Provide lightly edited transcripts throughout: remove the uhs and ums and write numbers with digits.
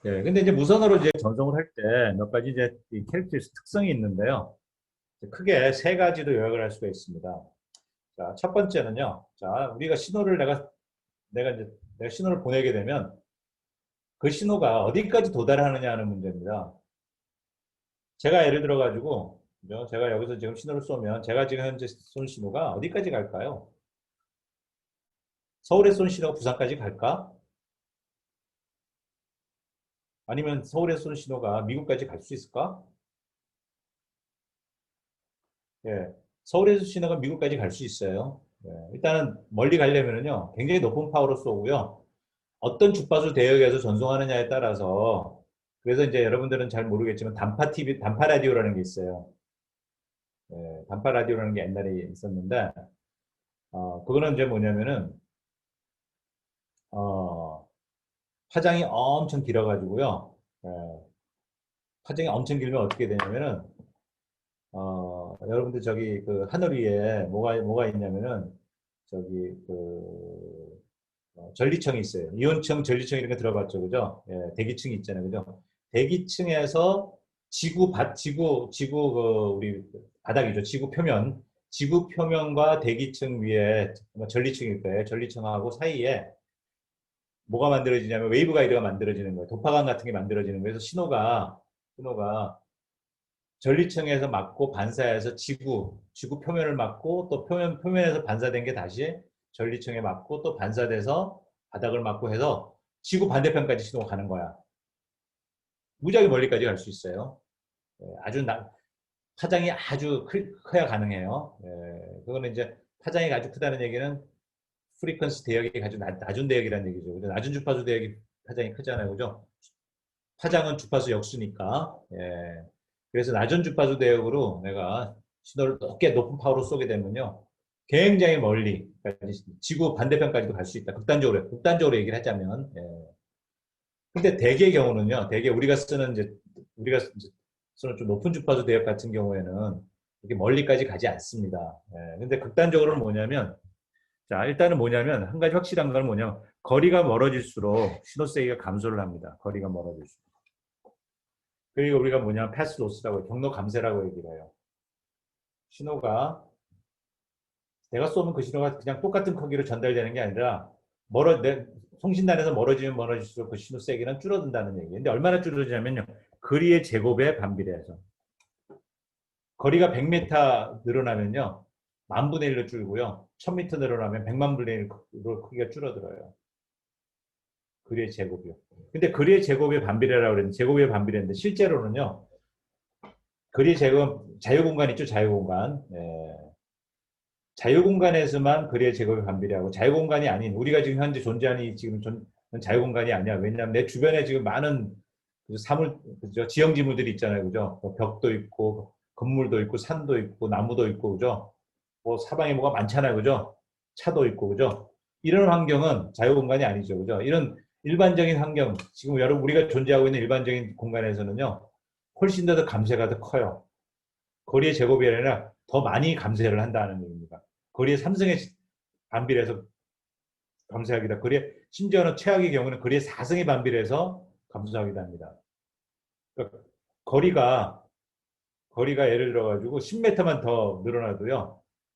예, 근데 이제 무선으로 이제 전송을 할 때 몇 가지 이제 이 캐릭터리스틱 특성이 있는데요. 크게 세 가지로 요약을 할 수가 있습니다. 자, 첫 번째는요. 자, 우리가 신호를 내가 이제 내가 신호를 보내게 되면 그 신호가 어디까지 도달하느냐 하는 문제입니다. 제가 예를 들어 가지고 제가 여기서 지금 신호를 쏘면 제가 지금 현재 쏜 신호가 어디까지 갈까요? 서울에 쏜 신호가 부산까지 갈까? 아니면 서울에 쏜 신호가 미국까지 갈 수 있을까? 예. 서울에서 신호가 미국까지 갈 수 있어요. 예. 일단은 멀리 가려면은요, 굉장히 높은 파워로 쏘고요. 어떤 주파수 대역에서 전송하느냐에 따라서, 그래서 이제 여러분들은 잘 모르겠지만 단파 TV, 단파 라디오라는 게 있어요. 예, 단파 라디오라는 게 옛날에 있었는데, 그거는 이제 뭐냐면은, 어, 파장이 엄청 길어가지고요. 예, 파장이 엄청 길면 어떻게 되냐면은, 여러분들 저기 그 하늘 위에 뭐가 있냐면은, 저기 전리청이 있어요. 이온청, 전리청 이런 거 들어봤죠, 그죠? 예, 대기층이 있잖아요, 그죠? 대기층에서 지구 그 우리 바닥이죠. 지구 표면과 대기층 위에 전리층일 거예요. 전리층하고 사이에 뭐가 만들어지냐면 웨이브 가이드가 만들어지는 거예요. 도파강 같은 게 만들어지는 거예요. 그래서 신호가 전리층에서 맞고 반사해서 지구 표면을 맞고 또 표면에서 반사된 게 다시 전리층에 맞고 또 반사돼서 바닥을 맞고 해서 지구 반대편까지 신호가 가는 거야. 무지하게 멀리까지 갈 수 있어요. 예, 파장이 아주 커야 가능해요. 예, 그거는 이제 파장이 아주 크다는 얘기는 프리퀀스 대역이 아주 낮은 대역이라는 얘기죠. 낮은 주파수 대역이 파장이 크잖아요. 그죠? 파장은 주파수 역수니까. 예. 그래서 낮은 주파수 대역으로 내가 신호를 높은 파워로 쏘게 되면요. 굉장히 멀리, 지구 반대편까지도 갈 수 있다. 극단적으로 얘기를 하자면. 예. 근데 대개의 경우는요, 우리가 쓰는 좀 높은 주파수 대역 같은 경우에는 이렇게 멀리까지 가지 않습니다. 예. 근데 극단적으로는 뭐냐면, 자, 일단은 뭐냐면, 한 가지 확실한 건 뭐냐면, 거리가 멀어질수록 신호 세기가 감소를 합니다. 거리가 멀어질수록. 그리고 우리가 뭐냐면 패스 로스라고 경로 감쇄라고 얘기를 해요. 신호가 내가 쏘는 그 신호가 그냥 똑같은 크기로 전달되는 게 아니라 송신단에서 멀어지면 멀어질수록 그 신호 세기는 줄어든다는 얘기예요. 근데 얼마나 줄어드냐면요. 거리의 제곱에 반비례해서 거리가 100m 늘어나면요. 10,000분의 1로 줄고요. 1000m 늘어나면 100만 분의 1로 크기가 줄어들어요. 거리의 제곱이요. 근데 거리의 제곱의 반비례라고 그랬는데 제곱의 반비례인데 실제로는요. 거리의 제곱 자유공간 있죠, 자유공간. 예. 자유공간에서만 거리의 제곱이 반비례하고 자유공간이 아닌 우리가 지금 현재 존재하는 지금 자유공간이 아니야. 왜냐하면 내 주변에 지금 많은 그죠? 지형지물들이 있잖아요. 그죠? 뭐 벽도 있고 건물도 있고 산도 있고 나무도 있고 그죠? 뭐 사방에 뭐가 많잖아요. 그죠? 차도 있고 그죠? 이런 환경은 자유공간이 아니죠. 그죠? 이런 일반적인 환경, 지금 여러분 우리가 존재하고 있는 일반적인 공간에서는요. 훨씬 더 감쇄가 더 커요. 거리의 제곱이 아니라 더 많이 감쇄를 한다는 얘기입니다. 거리의 3승에 반비례해서 감쇄하기다. 심지어는 최악의 경우는 거리의 4승에 반비례해서 감소하기도 합니다. 그러니까 거리가, 거리가 예를 들어가지고 10m만 더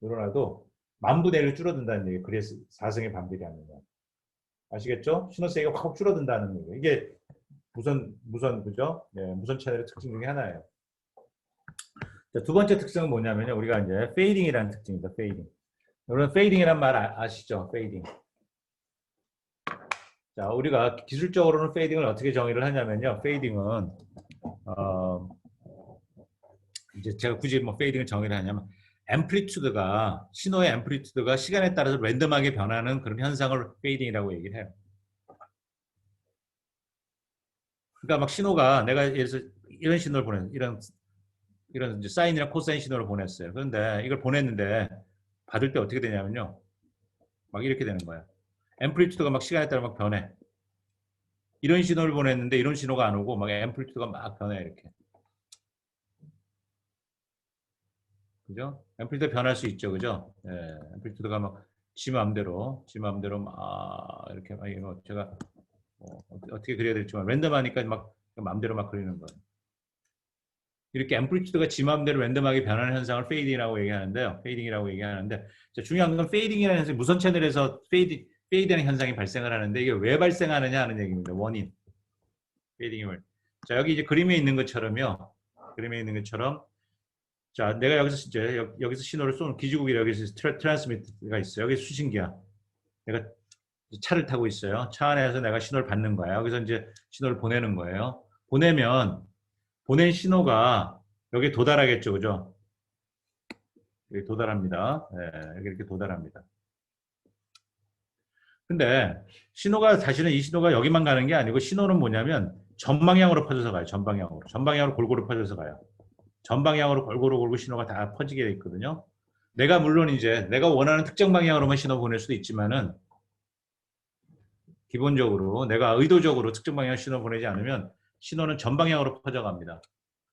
늘어나도 만 분의 1로 줄어든다는 얘기예요. 거리의 4승에 반비례하면. 아시겠죠? 신호세가 확 줄어든다는 얘기예요. 이게 그죠? 네, 무선 채널의 특징 중에 하나예요. 자, 두 번째 특징은 뭐냐면요. 우리가 이제 페이딩이라는 특징입니다. 페이딩. 여러분 페이딩이란 말 아시죠? 페이딩. 자, 우리가 기술적으로는 페이딩을 어떻게 정의를 하냐면요. 페이딩은 어, 이제 제가 굳이 뭐 페이딩을 정의를 하냐면 신호의 앰플리튜드가 시간에 따라서 랜덤하게 변하는 그런 현상을 페이딩이라고 얘기를 해요. 그러니까 막 신호가 내가 예를 들어서 이런 신호를 이런 이제 사인이나 코사인 신호를 보냈어요. 그런데 이걸 보냈는데 받을 때 어떻게 되냐면요. 막 이렇게 되는 거야. 앰플리튜드가 막 시간에 따라 막 변해. 이런 신호를 보냈는데 이런 신호가 안 오고 막 앰플리튜드가 막 변해 이렇게. 그죠? 앰플리튜드 변할 수 있죠, 그죠? 예, 앰플리튜드가 막 지 마음대로 막 이렇게 막 제가 어떻게 그려야 될지만 랜덤하니까 막 마음대로 막 그리는 거예요. 이렇게 앰플리튜드가 지 마음대로 랜덤하게 변하는 현상을 페이딩이라고 얘기하는데요. 페이딩이라고 얘기하는데 중요한 건 페이딩이라는 현상이 무선 채널에서 페이드하는 현상이 발생을 하는데 이게 왜 발생하느냐 하는 얘기입니다. 원인. 페이딩을. 자, 여기 이제 그림에 있는 것처럼요. 그림에 있는 것처럼 자, 내가 여기서 이제 여기서 신호를 쏘는 기지국이 여기서 트랜스미터가 있어요. 여기 수신기야. 내가 차를 타고 있어요. 차 안에서 내가 신호를 받는 거야. 여기서 이제 신호를 보내는 거예요. 보내면 보낸 신호가 여기에 도달하겠죠. 그죠? 여기 도달합니다. 네, 여기 이렇게 도달합니다. 근데 신호가 사실은 이 신호가 여기만 가는 게 아니고 신호는 뭐냐면 전방향으로 퍼져서 가요. 전방향으로. 전방향으로 골고루 퍼져서 가요. 전방향으로 골고루 신호가 다 퍼지게 돼 있거든요. 내가 물론 이제 내가 원하는 특정 방향으로만 신호 보낼 수도 있지만은 기본적으로 내가 의도적으로 특정 방향 신호 보내지 않으면 신호는 전방향으로 퍼져갑니다.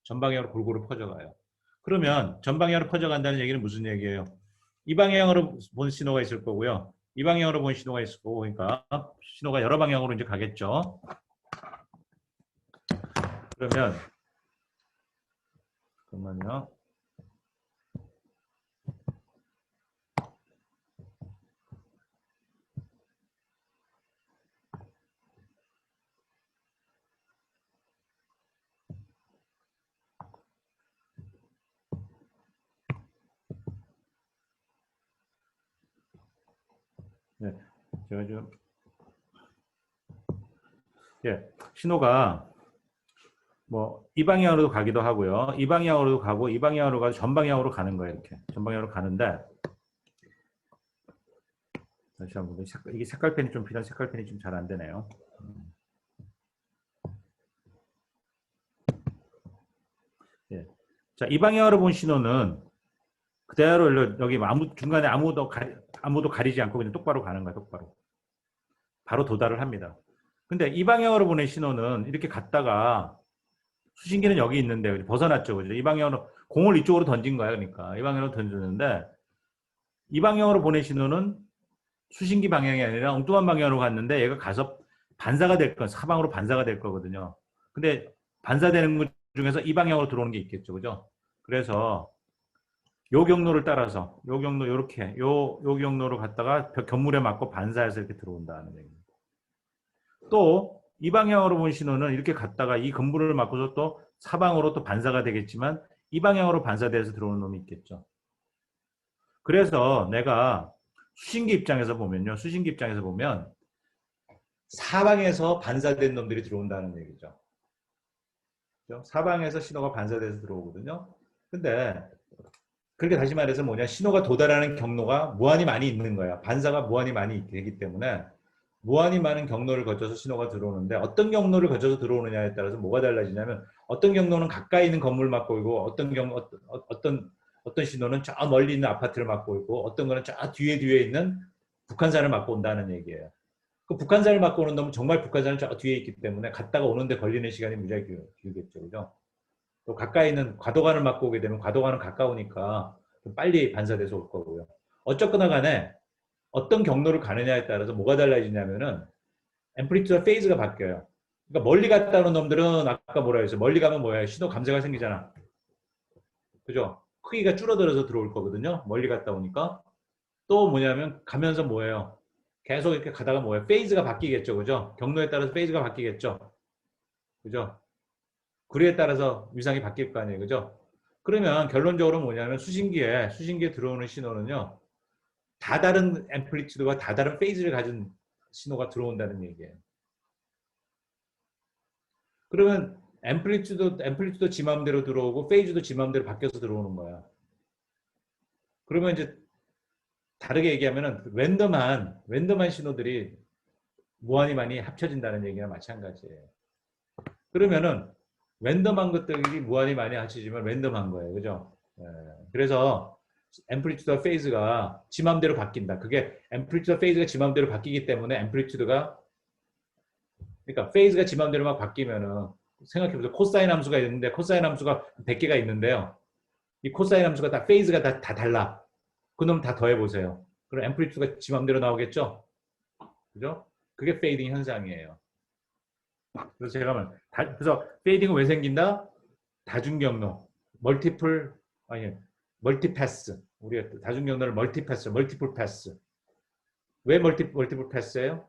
전방향으로 골고루 퍼져가요. 그러면 전방향으로 퍼져간다는 얘기는 무슨 얘기예요? 이 방향으로 본 신호가 있을 거고요. 이 방향으로 본 신호가 있을 거고, 그러니까 신호가 여러 방향으로 이제 가겠죠. 그러면 잠깐만요. 네, 제가 좀 신호가 뭐 이 방향으로도 가기도 하고요. 이 방향으로도 가고 이 방향으로 가서 전방향으로 가는 거예요. 이렇게 전방향으로 가는데 다시 한번 이게 색깔펜이 좀 필요한 색깔펜이 좀 잘 안 되네요. 예. 자, 이 방향으로 본 신호는 그대로 여기 중간에 아무도 가리지 않고 그냥 똑바로 가는 거야. 똑바로. 바로 도달을 합니다. 근데 이 방향으로 보낸 신호는 이렇게 갔다가 수신기는 여기 있는데 벗어났죠. 그죠? 이 방향으로 공을 이쪽으로 던진 거야. 그러니까 이 방향으로 던졌는데 이 방향으로 보낸 신호는 수신기 방향이 아니라 엉뚱한 방향으로 갔는데 얘가 가서 반사가 될 건 사방으로 반사가 될 거거든요. 근데 반사되는 것 중에서 이 방향으로 들어오는 게 있겠죠. 그죠? 그래서 요 경로를 따라서 요 경로 요렇게 요 경로로 갔다가 견물에 맞고 반사해서 이렇게 들어온다는 얘기입니다. 또 이 방향으로 본 신호는 이렇게 갔다가 이 근물을 맞고서 또 사방으로 또 반사가 되겠지만 이 방향으로 반사돼서 들어오는 놈이 있겠죠. 그래서 내가 수신기 입장에서 보면요. 수신기 입장에서 보면 사방에서 반사된 놈들이 들어온다는 얘기죠. 사방에서 신호가 반사돼서 들어오거든요. 근데 그렇게 다시 말해서 뭐냐, 신호가 도달하는 경로가 무한히 많이 있는 거야. 반사가 무한히 많이 되기 때문에 무한히 많은 경로를 거쳐서 신호가 들어오는데 어떤 경로를 거쳐서 들어오느냐에 따라서 뭐가 달라지냐면 어떤 경로는 가까이 있는 건물 막고 있고 어떤 신호는 저 멀리 있는 아파트를 막고 있고 어떤 거는 저 뒤에 있는 북한산을 막고 온다는 얘기예요. 그 북한산을 막고 오는 놈은 정말 북한산은 저 뒤에 있기 때문에 갔다가 오는데 걸리는 시간이 무지하게 길겠죠. 그죠? 또 가까이 있는 과도관을 막고 오게 되면 과도관은 가까우니까 좀 빨리 반사돼서 올 거고요. 어쨌거나 간에 어떤 경로를 가느냐에 따라서 뭐가 달라지냐면은 앰플리튜드 페이즈가 바뀌어요. 그러니까 멀리 갔다 오는 놈들은 아까 뭐라 했어요? 멀리 가면 뭐예요? 신호 감소가 생기잖아. 그죠? 크기가 줄어들어서 들어올 거거든요. 멀리 갔다 오니까. 또 뭐냐면 가면서 뭐예요? 계속 이렇게 가다가 뭐예요? 페이즈가 바뀌겠죠. 그죠? 경로에 따라서 페이즈가 바뀌겠죠. 그죠? 구리에 따라서 위상이 바뀔 거 아니에요. 그죠? 그러면 결론적으로 뭐냐면 수신기에 들어오는 신호는요. 다 다른 앰플리튜드와 다 다른 페이즈를 가진 신호가 들어온다는 얘기예요. 그러면 앰플리튜드 지 마음대로 들어오고 페이즈도 지 마음대로 바뀌어서 들어오는 거야. 그러면 이제 다르게 얘기하면은 랜덤한 신호들이 무한히 많이 합쳐진다는 얘기나 마찬가지예요. 그러면은 랜덤한 것들이 무한히 많이 합쳐지면 랜덤한 거예요. 그죠? 그래서 앰플리튜드와 페이즈가 지 마음대로 바뀐다. 그게 앰플리튜드와 페이즈가 지 마음대로 바뀌기 때문에 앰플리튜드가 그러니까 페이즈가 지 마음대로 막 바뀌면은 생각해보세요. 코사인 함수가 있는데 코사인 함수가 100개가 있는데요. 이 코사인 함수가 다 페이즈가 다 달라. 그놈 다 더해보세요. 그럼 앰플리튜드가 지 마음대로 나오겠죠? 그죠? 그게 페이딩 현상이에요. 그래서 제가 그래서 페이딩은 왜 생긴다? 다중경로, 멀티플 아니 멀티패스. 우리가 다중경로를 멀티패스, 멀티플 패스. 왜 멀티플 패스예요?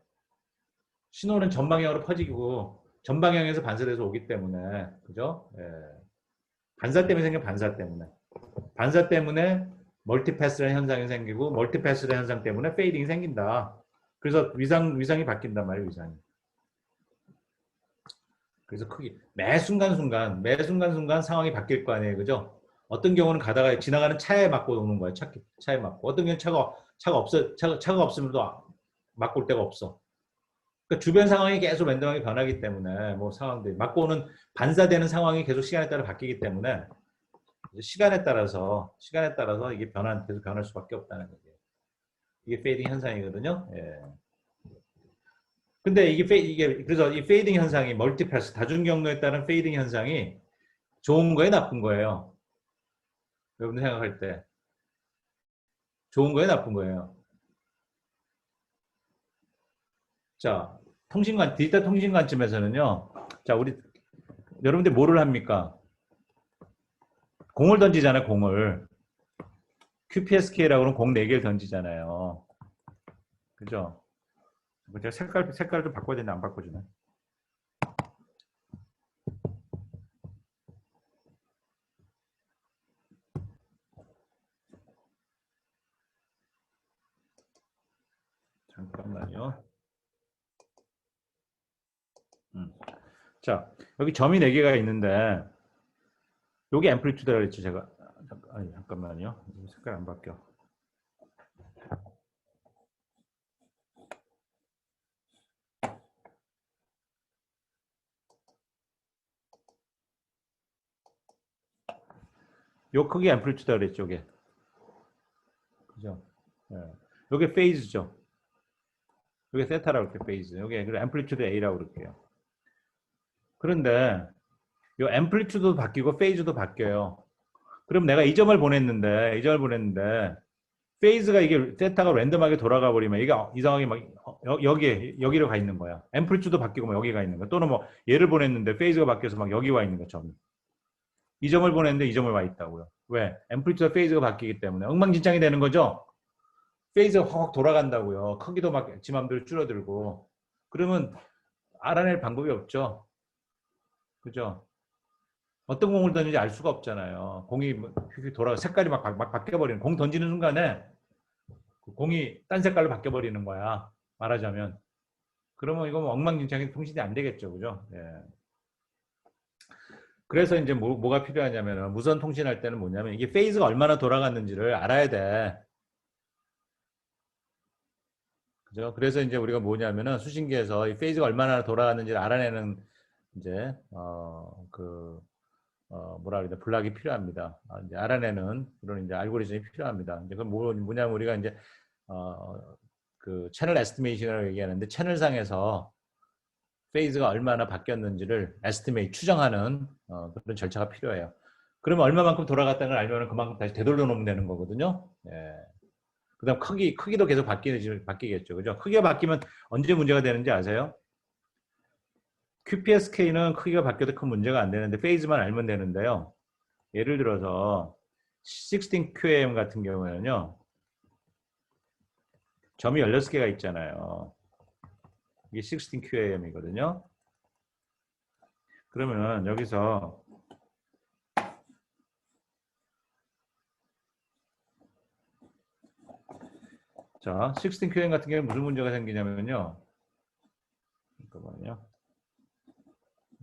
신호는 전방향으로 퍼지고 전방향에서 반사돼서 오기 때문에 그죠? 예. 반사 때문에 생긴 반사 때문에 반사 때문에 멀티패스라는 현상이 생기고 멀티패스라는 현상 때문에 페이딩이 생긴다. 그래서 위상이 바뀐단 말이에요. 위상이. 그래서 크게 매 순간순간 상황이 바뀔 거 아니에요. 그죠? 어떤 경우는 가다가 지나가는 차에 맞고 오는 거예요. 차에 맞고. 어떤 경우는 차가 없으면 또 맞고 올 데가 없어. 그러니까 주변 상황이 계속 랜덤하게 변하기 때문에 뭐 상황들이 맞고 오는 반사되는 상황이 계속 시간에 따라 바뀌기 때문에 시간에 따라서 이게 계속 변할 수밖에 없다는 거예요. 이게 페이딩 현상이거든요. 예. 근데 이게 그래서 이 페이딩 현상이 멀티패스 다중 경로에 따른 페이딩 현상이 좋은 거예요, 나쁜 거예요? 여러분들 생각할 때 좋은 거예요, 나쁜 거예요? 자, 디지털 통신 관점에서는요. 자, 우리 여러분들 뭐를 합니까? 공을 던지잖아요, 공을. QPSK라고 하는 공 4개를 던지잖아요. 그죠? 제가 색깔 좀 바꿔야 되는데 안 바꿔주네. 잠깐만요. 자, 여기 점이 4개가 있는데 여기 앰플리튜드라고 그랬죠, 제가. 아니, 잠깐만요. 색깔 안 바뀌어. 요 크기 앰플리튜드라고 그랬죠, 이게. 그죠? 예. 요게 페이즈죠. 요게 세타라고 그럴게요, 페이즈. 요게 앰플리튜드 A라고 그럴게요. 그런데 요 앰플리튜드도 바뀌고 페이즈도 바뀌어요. 그럼 내가 이 점을 보냈는데 페이즈가 이게 세타가 랜덤하게 돌아가 버리면 이게 이상하게 막 여기로 가 있는 거야. 앰플리튜드 바뀌고 막 여기 가 있는 거야. 또는 뭐 얘를 보냈는데 페이즈가 바뀌어서 막 여기 와 있는 것처럼. 이 점을 보냈는데 이 점을 와 있다고요. 왜? 앰플리튜드 페이즈가 바뀌기 때문에 엉망진창이 되는 거죠. 페이즈가 확 돌아간다고요. 크기도 막 지 맘대로 줄어들고. 그러면 알아낼 방법이 없죠. 그죠? 어떤 공을 던지는지 알 수가 없잖아요. 공이 색깔이 막 바뀌어버리는, 공 던지는 순간에 그 공이 딴 색깔로 바뀌어버리는 거야. 말하자면. 그러면 이거 뭐 엉망진창이 통신이 안 되겠죠. 그죠? 예. 그래서 이제 뭐가 필요하냐면 무선 통신할 때는 뭐냐면 이게 페이즈가 얼마나 돌아갔는지를 알아야 돼. 그죠? 그래서 이제 우리가 뭐냐면은 수신기에서 이 페이즈가 얼마나 돌아갔는지를 알아내는 이제 뭐라 그래 블락이 필요합니다. 이제 알아내는 그런 이제 알고리즘이 필요합니다. 이제 그건 뭐냐면 우리가 이제 그 채널 에스티메이션이라고 얘기하는데 채널상에서 페이즈가 얼마나 바뀌었는지를 에스티메이트 추정하는 그런 절차가 필요해요. 그러면 얼마만큼 돌아갔다는 걸 알면 그만큼 다시 되돌려 놓으면 되는 거거든요. 예. 그다음 크기도 계속 바뀌겠죠. 그죠? 크기가 바뀌면 언제 문제가 되는지 아세요? QPSK는 크기가 바뀌어도 큰 문제가 안 되는데 페이즈만 알면 되는데요. 예를 들어서 16QAM 같은 경우에는요. 점이 16개가 있잖아요. 이게 16QAM이거든요. 그러면 여기서 자, 16QAM 같은 경우에 무슨 문제가 생기냐면요. 잠깐만요.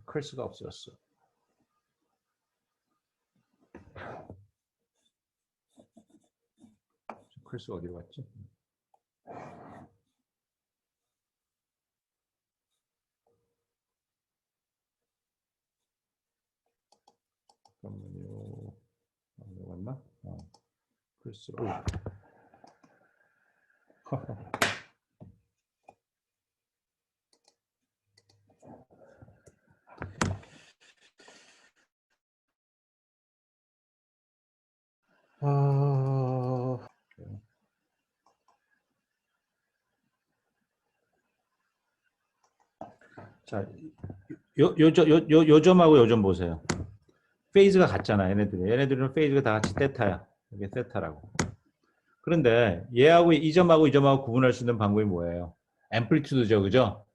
클수가 없어졌어. 클수가 어디로 갔지? 잠깐만요. 어디로 갔나? 클수. 자, 요점하고 요점 보세요. 페이즈가 같잖아, 얘네들이. 얘네들은 페이즈가 다 같이 세타야. 이게 세타라고. 그런데 얘하고 이 점하고 이 점하고 구분할 수 있는 방법이 뭐예요? 앰플리튜드죠, 그죠?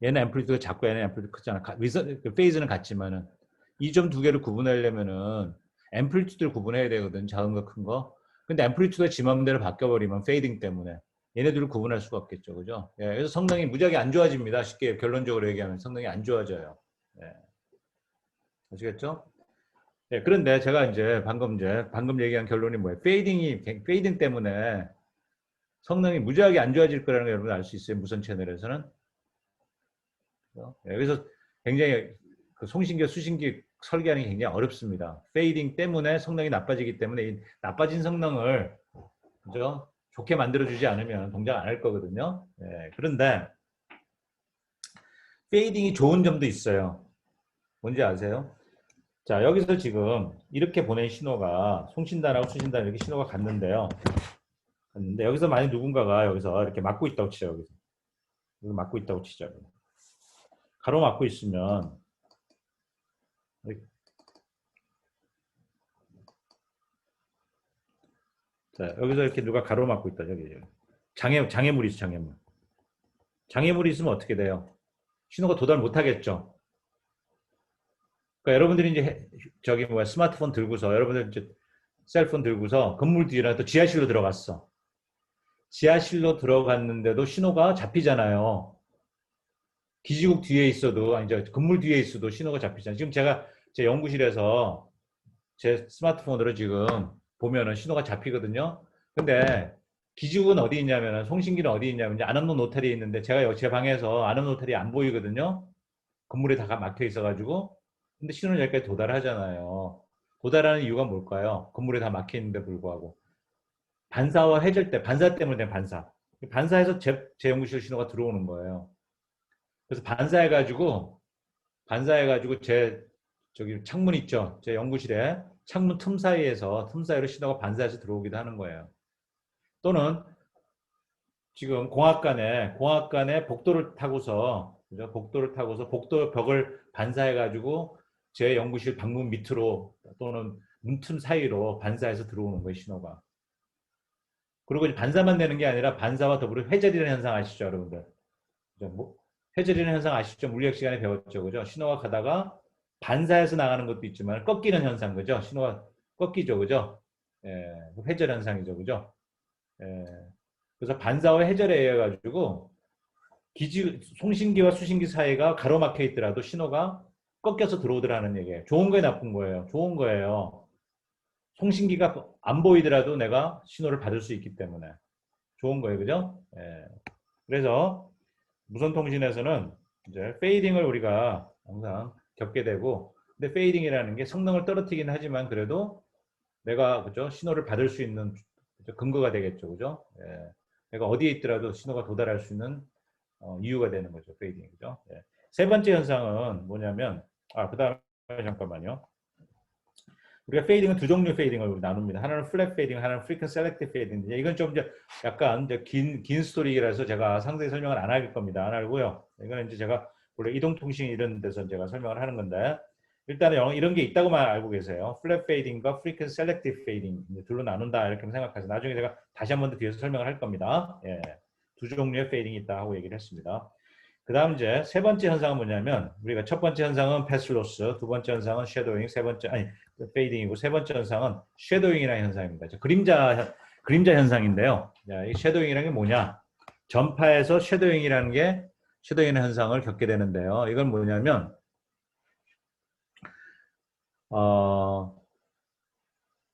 얘는 앰플리튜드가 작고 얘는 앰플리튜드 크잖아. 페이즈는 같지만은 이 점 두 개를 구분하려면은 앰플리튜드를 구분해야 되거든, 작은 거, 큰 거. 근데 앰플리튜드가 지 맘대로 바뀌어버리면 페이딩 때문에 얘네들을 구분할 수가 없겠죠, 그죠? 예, 그래서 성능이 무지하게 안 좋아집니다. 쉽게 결론적으로 얘기하면 성능이 안 좋아져요. 예, 아시겠죠? 예, 그런데 제가 방금 얘기한 결론이 뭐예요? 페이딩 때문에 성능이 무지하게 안 좋아질 거라는 걸 여러분 알 수 있어요. 무선 채널에서는. 예, 그래서 굉장히 그 송신기, 수신기 설계하는 게 굉장히 어렵습니다. 페이딩 때문에 성능이 나빠지기 때문에 이 나빠진 성능을 그죠? 좋게 만들어주지 않으면 동작 안 할 거거든요. 예, 그런데 페이딩이 좋은 점도 있어요. 뭔지 아세요? 자, 여기서 지금 이렇게 보낸 신호가 송신단하고 수신단 이렇게 신호가 갔는데 여기서 만약 누군가가 여기서 이렇게 막고 있다고 치죠. 여기서 막고 있다고 치죠. 가로막고 있으면 자, 여기서 이렇게 누가 가로막고 있다. 여기 장애물이 있어, 장애물. 장애물이 있으면 어떻게 돼요? 신호가 도달 못 하겠죠. 그러니까 여러분들이 이제 저기 뭐야 스마트폰 들고서 여러분들 이제 셀폰 들고서 건물 뒤나 또 지하실로 들어갔어. 지하실로 들어갔는데도 신호가 잡히잖아요. 기지국 뒤에 있어도 아니 저 건물 뒤에 있어도 신호가 잡히잖아요. 지금 제가 제 연구실에서 제 스마트폰으로 지금 보면은 신호가 잡히거든요. 근데 기지국은 어디 있냐면은 송신기는 어디 있냐면 이제 안암로 노탈이 있는데 제가 제 방에서 안암로 노탈이 안 보이거든요. 건물에 다 막혀 있어가지고 근데 신호는 여기까지 도달하잖아요. 도달하는 이유가 뭘까요? 건물에 다 막혀 있는데 불구하고 반사와 해절 때 반사 때문에 된 반사. 반사해서 제 연구실 신호가 들어오는 거예요. 그래서 반사해가지고 제 저기 창문 있죠. 제 연구실에 창문 틈 사이로 신호가 반사해서 들어오기도 하는 거예요. 또는 지금 공학관에 복도를 타고서 그죠? 복도를 타고서 복도 벽을 반사해가지고 제 연구실 방문 밑으로 또는 문틈 사이로 반사해서 들어오는 거예요, 신호가. 그리고 이제 반사만 되는 게 아니라 반사와 더불어 회절이라는 현상 아시죠, 여러분들? 뭐, 회절이라는 현상 아시죠? 물리학 시간에 배웠죠, 그죠? 신호가 가다가 반사해서 나가는 것도 있지만 꺾이는 현상, 그죠? 신호가 꺾이죠, 그죠? 예, 회절 현상이죠, 그죠? 예, 그래서 반사와 회절에 의해 가지고 송신기와 수신기 사이가 가로막혀 있더라도 신호가 꺾여서 들어오더라는 얘기예요. 좋은 거에 나쁜 거예요. 좋은 거예요. 송신기가 안 보이더라도 내가 신호를 받을 수 있기 때문에 좋은 거예요, 그죠? 예. 그래서 무선통신에서는 이제 페이딩을 우리가 항상 겪게 되고, 근데 페이딩이라는 게 성능을 떨어뜨리긴 하지만 그래도 내가 그죠 신호를 받을 수 있는 근거가 되겠죠, 그죠? 예. 내가 어디에 있더라도 신호가 도달할 수 있는 이유가 되는 거죠, 페이딩, 그죠? 예. 세 번째 현상은 뭐냐면, 그다음에 잠깐만요. 우리가 페이딩은 두 종류 페이딩을 나눕니다. 하나는 플랫 페이딩, 하나는 프리퀀 셀렉티브 페이딩. 이건 좀 이제 약간 이제 긴 스토리라서 제가 상세히 설명을 안 할 겁니다. 안 하고요. 이거는 이제 제가 원래 이동통신 이런 데서 제가 설명을 하는 건데 일단은 이런 게 있다고만 알고 계세요. 플랫 페이딩과 프리퀀 셀렉티브 페이딩 둘로 나눈다 이렇게 생각하세요. 나중에 제가 다시 한 번 더 뒤에서 설명을 할 겁니다. 예. 두 종류의 페이딩이 있다 하고 얘기를 했습니다. 그 다음 이제 세 번째 현상은 뭐냐면 우리가 첫 번째 현상은 패스로스, 두 번째 현상은 섀도잉, 페이딩이고 세 번째 현상은 섀도잉이라는 현상입니다. 그림자 현상인데요. 이 섀도잉이라는 게 뭐냐? 전파에서 섀도잉이라는 현상을 겪게 되는데요. 이건 뭐냐면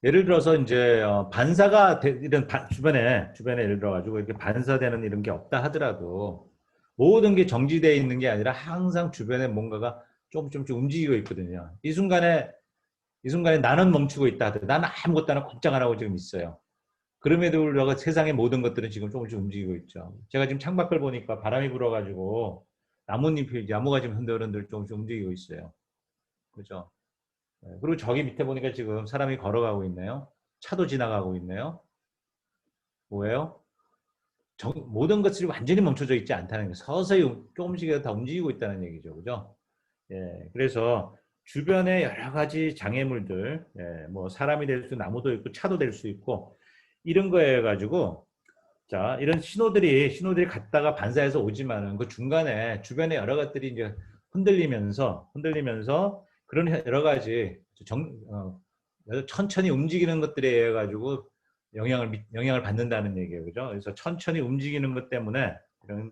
예를 들어서 이제 반사가 이런 주변에 예를 들어 가지고 이렇게 반사되는 이런 게 없다 하더라도 모든 게 정지되어 있는 게 아니라 항상 주변에 뭔가가 조금씩 움직이고 있거든요. 이 순간에 나는 멈추고 있다 하더라도 나는 아무것도 안 하고 꼼짝 안 하고 지금 있어요. 그럼에도 불구하고 세상의 모든 것들은 지금 조금씩 움직이고 있죠. 제가 지금 창밖을 보니까 바람이 불어가지고 나무가 지금 흔들흔들 조금씩 움직이고 있어요. 그죠? 그리고 저기 밑에 보니까 지금 사람이 걸어가고 있네요. 차도 지나가고 있네요. 뭐예요? 모든 것들이 완전히 멈춰져 있지 않다는 게 서서히 조금씩 다 움직이고 있다는 얘기죠. 그죠? 예, 그래서 주변에 여러 가지 장애물들, 예, 뭐 사람이 될 수, 나무도 있고 차도 될 수 있고 이런 거에 가지고 자 이런 신호들이 갔다가 반사해서 오지만은 그 중간에 주변에 여러 것들이 이제 흔들리면서 그런 여러 가지 천천히 움직이는 것들에 의해 가지고 영향을 받는다는 얘기예요. 그죠? 그래서 천천히 움직이는 것 때문에 이런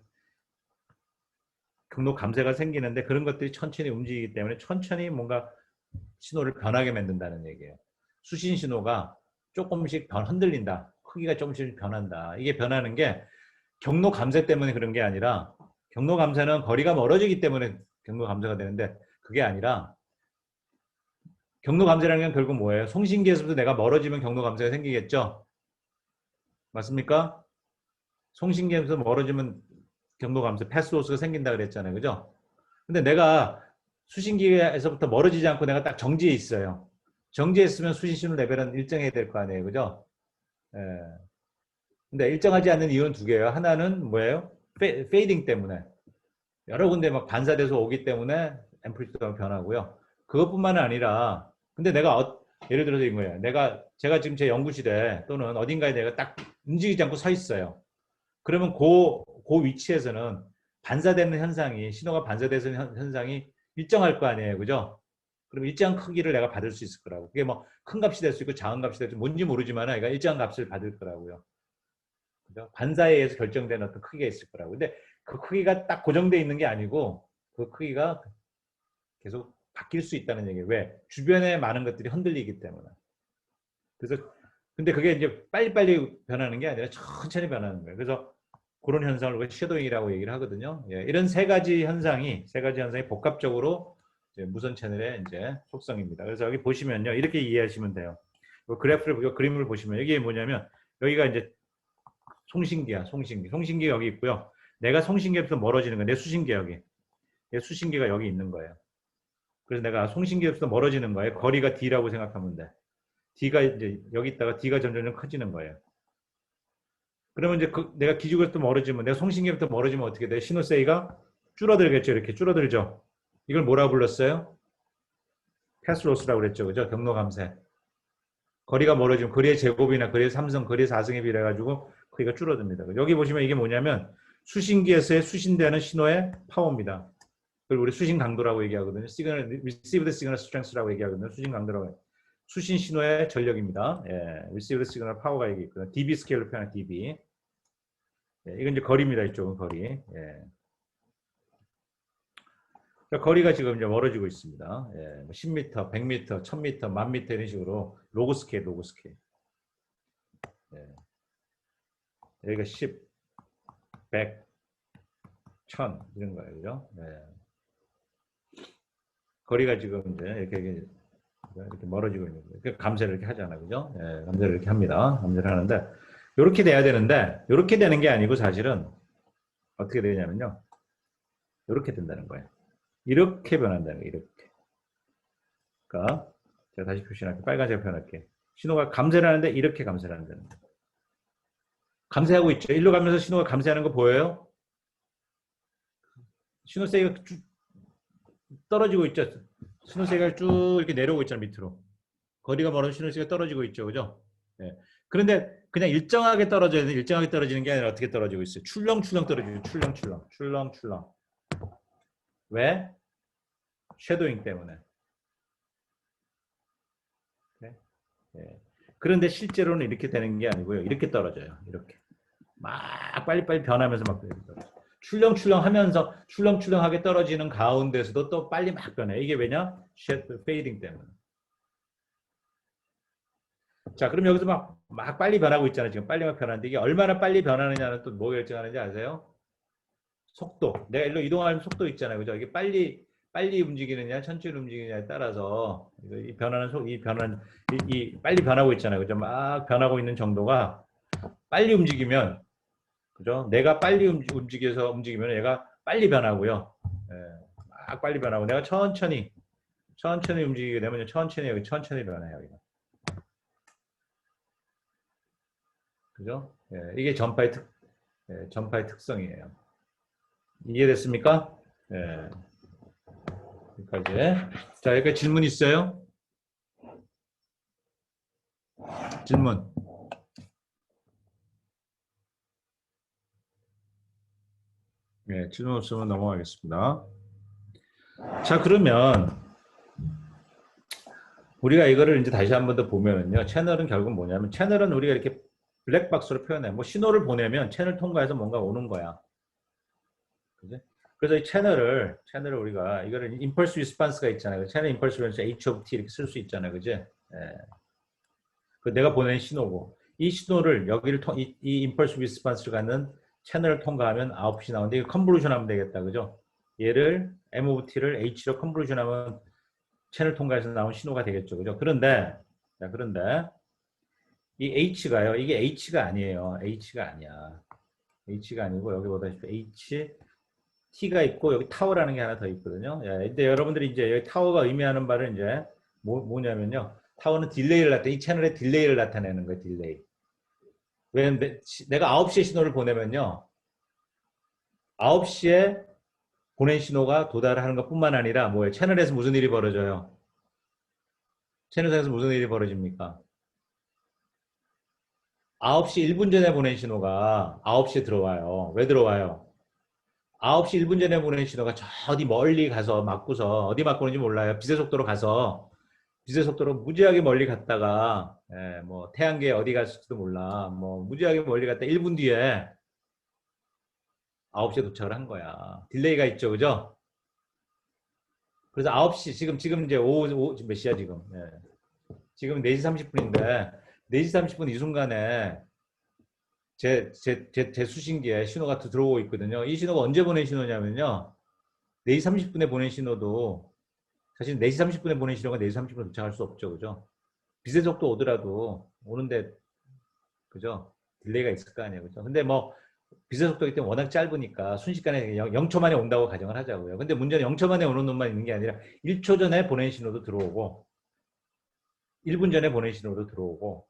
경로 감쇄가 생기는데 그런 것들이 천천히 움직이기 때문에 천천히 뭔가 신호를 변하게 만든다는 얘기예요. 수신 신호가 조금씩 흔들린다. 크기가 조금씩 변한다. 이게 변하는 게 경로 감쇄 때문에 그런 게 아니라 경로 감쇄는 거리가 멀어지기 때문에 경로 감쇄가 되는데 그게 아니라 경로 감쇄라는 건 결국 뭐예요? 송신기에서부터 내가 멀어지면 경로 감쇄가 생기겠죠? 맞습니까? 송신기에서 멀어지면 경로 감쇄, 패스로스가 생긴다 그랬잖아요. 그죠? 근데 내가 수신기에서부터 멀어지지 않고 내가 딱 정지해 있어요. 정지해 있으면 수신신호 레벨은 일정해야 될 거 아니에요. 그죠? 예. 근데 일정하지 않는 이유는 두 개예요. 하나는 뭐예요? 페이딩 때문에. 여러 군데 막 반사돼서 오기 때문에 앰플리튜드가 변하고요. 그것뿐만 아니라 근데 내가 예를 들어서 이런 거예요. 제가 지금 제 연구실에 또는 어딘가에 내가 딱 움직이지 않고 서 있어요. 그러면 그 위치에서는 반사되는 현상이 신호가 반사되는 현상이 일정할 거 아니에요. 그죠? 그럼 일정한 크기를 내가 받을 수 있을 거라고. 그게 뭐 큰 값이 될 수 있고 작은 값이 될 수 있고 뭔지 모르지만 그러니까 일정한 값을 받을 거라고요. 그죠? 반사에 의해서 결정된 어떤 크기가 있을 거라고. 근데 그 크기가 딱 고정되어 있는 게 아니고 그 크기가 계속 바뀔 수 있다는 얘기예요. 왜? 주변에 많은 것들이 흔들리기 때문에. 그래서 근데 그게 이제 빨리빨리 변하는 게 아니라 천천히 변하는 거예요. 그래서 그런 현상을 우리가 섀도잉이라고 얘기를 하거든요. 예, 이런 세 가지 현상이 복합적으로 이제 무선 채널의 이제 속성입니다. 그래서 여기 보시면요, 이렇게 이해하시면 돼요. 이 그림을 보시면 이게 뭐냐면 여기가 이제 송신기야, 송신기. 송신기가 여기 있고요. 내가 송신기에서 멀어지는 거야. 내 수신기 여기. 내 수신기가 여기 있는 거예요. 그래서 내가 송신기에서 멀어지는 거예요. 거리가 D라고 생각하면 돼. D가 이제 여기 있다가 D가 점점 커지는 거예요. 그러면 이제 내가 기지국에서 멀어지면 내가 송신기부터 멀어지면 어떻게 돼? 신호 세이가 줄어들겠죠. 이렇게 줄어들죠. 이걸 뭐라고 불렀어요? 패스로스라고 그랬죠. 그죠? 경로 감쇄. 거리가 멀어지면 거리의 제곱이나 거리의 3승, 거리의 4승에 비례해 가지고 크기가 줄어듭니다. 여기 보시면 이게 뭐냐면 수신기에서의 수신되는 신호의 파워입니다. 그리고 우리 수신 강도라고 얘기하거든요. received signal strength라고 얘기하거든요. 수신 강도라고. 수신 신호의 전력입니다. 예, received signal 파워가 여기 있거든요. dB 스케일로 표현한 dB. 예, 이건 이제 거리입니다. 이쪽은 거리. 예. 거리가 지금 이제 멀어지고 있습니다. 예, 10m, 100m, 1000m, 10,000m 이런 식으로 로그 스케일. 예. 여기가 10, 100, 1000 이런 거예요. 그죠? 예. 거리가 지금 이제 이렇게 멀어지고 있는 거예요. 감쇄를 이렇게 하잖아요. 그죠? 예, 감쇄를 이렇게 합니다. 감쇄를 하는데 이렇게 돼야 되는데 이렇게 되는 게 아니고 사실은 어떻게 되냐면요. 이렇게 된다는 거예요. 이렇게 변한다는 거예요. 이렇게. 그러니까 제가 다시 표시할게요. 빨간색 표현할게요. 신호가 감쇄를 하는데 이렇게 감쇄를 한다는 거예요. 감쇄하고 있죠. 일로 가면서 신호가 감쇄하는 거 보여요? 신호 세기가 쭉 떨어지고 있죠. 신호 세기가 쭉 이렇게 내려오고 있잖아요. 밑으로. 거리가 멀어서 신호 세기가 떨어지고 있죠. 그죠? 네. 그런데 그냥 일정하게 떨어지는 게 아니라 어떻게 떨어지고 있어요? 출렁출렁 떨어지죠. 출렁출렁. 왜? 섀도잉 때문에. 네? 네. 그런데 실제로는 이렇게 되는 게 아니고요. 이렇게 떨어져요. 이렇게. 막 빨리빨리 변하면서 막 떨어져요. 출렁출렁하게 떨어지는 가운데서도 또 빨리 막 변해. 이게 왜냐? 페이딩 때문에. 자, 그럼 여기서 막 빨리 변하고 있잖아요. 지금 빨리 막 변하는데 이게 얼마나 빨리 변하느냐는 또 뭐 결정하는지 아세요? 속도. 내가 일로 이동하는 속도 있잖아요. 그죠? 이게 빨리 움직이느냐, 천천히 움직이느냐에 따라서 빨리 변하고 있잖아요. 그죠? 막 변하고 있는 정도가 빨리 움직이면 그죠? 내가 빨리 움직이면 얘가 빨리 변하고요. 예, 막 빨리 변하고 내가 천천히 움직이게 되면 천천히 변해요. 여기가. 그죠? 예, 이게 전파의 예, 전파의 특성이에요. 이해됐습니까? 예, 여기까지. 자, 여기까지 질문 있어요? 질문. 네, 질문 없으면 넘어가겠습니다. 자, 그러면 우리가 이거를 이제 다시 한 번 더 보면은요. 채널은 결국 뭐냐면 채널은 우리가 이렇게 블랙박스로 표현해. 뭐 신호를 보내면 채널 통과해서 뭔가 오는 거야. 그지? 그래서 이 채널을 우리가 이거를 임펄스 리스판스가 있잖아요. 채널 임펄스 리스판스 H of T 이렇게 쓸 수 있잖아요. 그지? 예. 그 내가 보낸 신호고 이 신호를 여기를 이 임펄스 리스판스를 갖는 채널을 통과하면 아웃풋이 나오는데 이거 컨볼루션 하면 되겠다. 그죠? 얘를 M of T를 H로 컨볼루션 하면 채널 통과해서 나온 신호가 되겠죠. 그죠? 그런데 이 H가요. 이게 H가 아니에요. H가 아니야. H가 아니고 여기 보다시피 H T가 있고 여기 타워라는 게 하나 더 있거든요. 예, 근데 여러분들이 이제 여기 타워가 의미하는 바를 이제 뭐냐면요. 타워는 딜레이를 이 채널의 딜레이를 나타내는 거예요. 딜레이. 왜냐면 내가 9시에 신호를 보내면요. 9시에 보낸 신호가 도달하는 것뿐만 아니라 뭐예요? 채널에서 무슨 일이 벌어져요? 채널에서 무슨 일이 벌어집니까? 9시 1분 전에 보낸 신호가 9시에 들어와요. 왜 들어와요? 9시 1분 전에 보낸 신호가 저 어디 멀리 가서 맞고서 어디 맞고는지 몰라요. 빛의 속도로 가서 빛의 속도로 무지하게 멀리 갔다가 예, 뭐 태양계 어디 갔을지도 몰라. 뭐 무지하게 멀리 갔다 1분 뒤에 9시에 도착을 한 거야. 딜레이가 있죠. 그죠? 그래서 9시 지금 이제 오후 몇 시야 지금? 예. 지금 4시 30분인데 4시 30분 이 순간에 제 수신기에 신호가 들어오고 있거든요. 이 신호가 언제 보낸 신호냐면요. 4시 30분에 보낸 신호도 사실 4시 30분에 보낸 신호가 4시 30분에 도착할 수 없죠. 그죠? 빛의 속도 오더라도 오는데 그죠? 딜레이가 있을 거 아니에요. 그죠? 근데 뭐 빛의 속도이기 때문에 워낙 짧으니까 순식간에 0초 만에 온다고 가정을 하자고요. 근데 문제는 0초 만에 오는 놈만 있는 게 아니라 1초 전에 보낸 신호도 들어오고 1분 전에 보낸 신호도 들어오고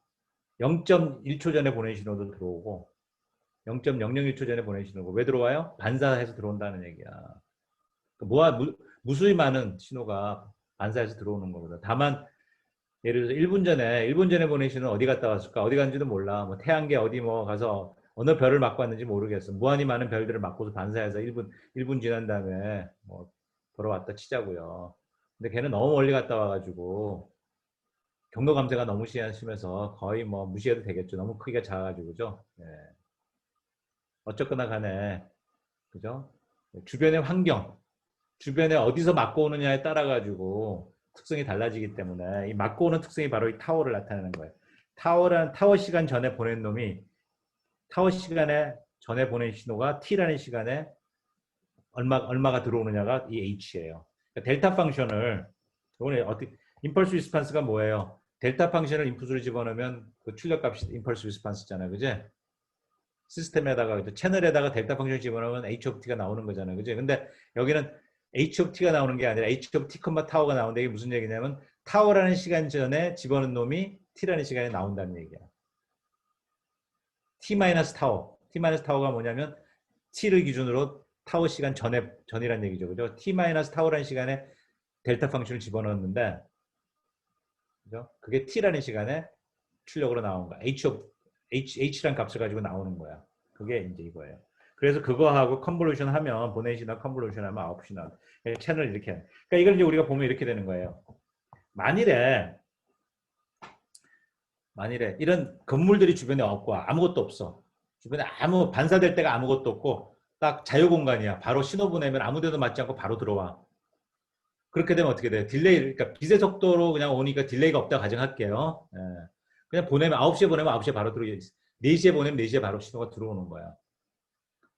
0.1초 전에 보낸 신호도 들어오고 0.001초 전에 보낸 신호고 왜 들어와요? 반사해서 들어온다는 얘기야. 무수히 많은 신호가 반사해서 들어오는 거거든. 다만 예를 들어서 1분 전에 보낸 신호는 어디 갔다 왔을까? 어디 간지도 몰라. 뭐 태양계 어디 뭐 가서 어느 별을 맞고 왔는지 모르겠어. 무한히 많은 별들을 맞고서 반사해서 1분 지난 다음에 뭐 돌아왔다 치자고요. 근데 걔는 너무 멀리 갔다 와가지고 경로 감퇴가 너무 심해서 거의 뭐 무시해도 되겠죠. 너무 크기가 작아가지고죠. 네. 어쨌거나 간에 그죠? 주변의 환경, 주변에 어디서 맞고 오느냐에 따라 가지고 특성이 달라지기 때문에 이 맞고 오는 특성이 바로 이 타워를 나타내는 거예요. 타워 시간 전에 보낸 놈이 타워 시간에 전에 보낸 신호가 T라는 시간에 얼마가 들어오느냐가 이 H예요. 그러니까 델타 펑션을 이번에 어떻게 임펄스 리스판스가 뭐예요? 델타 펑션을 인풋으로 집어넣으면 그 출력값이 임펄스 리스판스잖아요. 그제? 시스템에다가 채널에다가 델타 펑션 집어넣으면 H of T가 나오는 거잖아요. 그죠? 근데 여기는 H of T가 나오는 게 아니라 H of T, 타워가 나오는데 이게 무슨 얘기냐면 타워라는 시간 전에 집어넣은 놈이 T라는 시간에 나온다는 얘기야. T-타워. T-타워가 뭐냐면 T를 기준으로 타워 시간 전이란 얘기죠. 그죠? T-타워라는 시간에 델타 펑션을 집어넣었는데 그죠? 그게 T라는 시간에 출력으로 나온 거야. H란 값을 가지고 나오는 거야. 그게 이제 이거예요. 그래서 그거하고 컨볼루션 하면 보내시나 컨볼루션 하면 아웃풋이나 채널 이렇게. 그러니까 이걸 이제 우리가 보면 이렇게 되는 거예요. 만일에 이런 건물들이 주변에 없고 아무것도 없어. 주변에 반사될 데가 아무것도 없고 딱 자유 공간이야. 바로 신호 보내면 아무데도 맞지 않고 바로 들어와. 그렇게 되면 어떻게 돼요? 그러니까 빛의 속도로 그냥 오니까 딜레이가 없다 가정할게요. 예. 그냥 9시에 보내면 9시에 바로 들어오게 4시에 보내면 4시에 바로 신호가 들어오는 거야.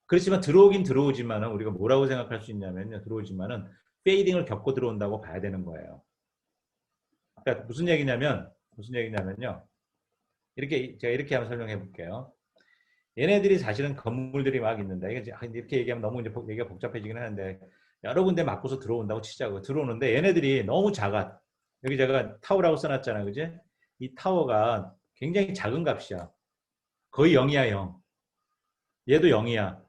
그렇지만 들어오긴 들어오지만은 우리가 뭐라고 생각할 수 있냐면요. 들어오지만은 페이딩을 겪고 들어온다고 봐야 되는 거예요. 그러니까 무슨 얘기냐면요. 제가 이렇게 한번 설명해 볼게요. 얘네들이 사실은 건물들이 막 있는데 이렇게 얘기하면 너무 이제 얘기가 복잡해지긴 하는데 여러 군데 맞고서 들어온다고 치자고. 들어오는데 얘네들이 너무 작아. 여기 제가 타워라고 써놨잖아요. 그지? 이 타워가 굉장히 작은 값이야. 거의 0이야, 0. 얘도 0이야.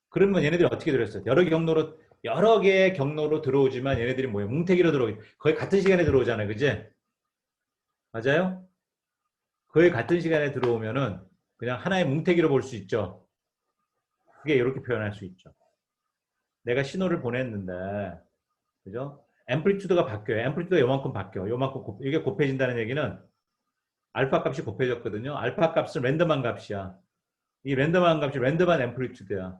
그러면 얘네들이 어떻게 들어있어? 여러 개의 경로로 들어오지만 얘네들이 뭐예요? 뭉태기로 들어오기. 거의 같은 시간에 들어오잖아요. 그지? 맞아요? 거의 같은 시간에 들어오면은 그냥 하나의 뭉태기로 볼 수 있죠. 그게 이렇게 표현할 수 있죠. 내가 신호를 보냈는데, 그죠? 앰플리튜드가 바뀌어요. 앰플리튜드가 요만큼 바뀌어. 이게 곱해진다는 얘기는 알파 값이 곱해졌거든요. 알파 값은 랜덤한 값이야. 이 랜덤한 값이 랜덤한 앰플리튜드야.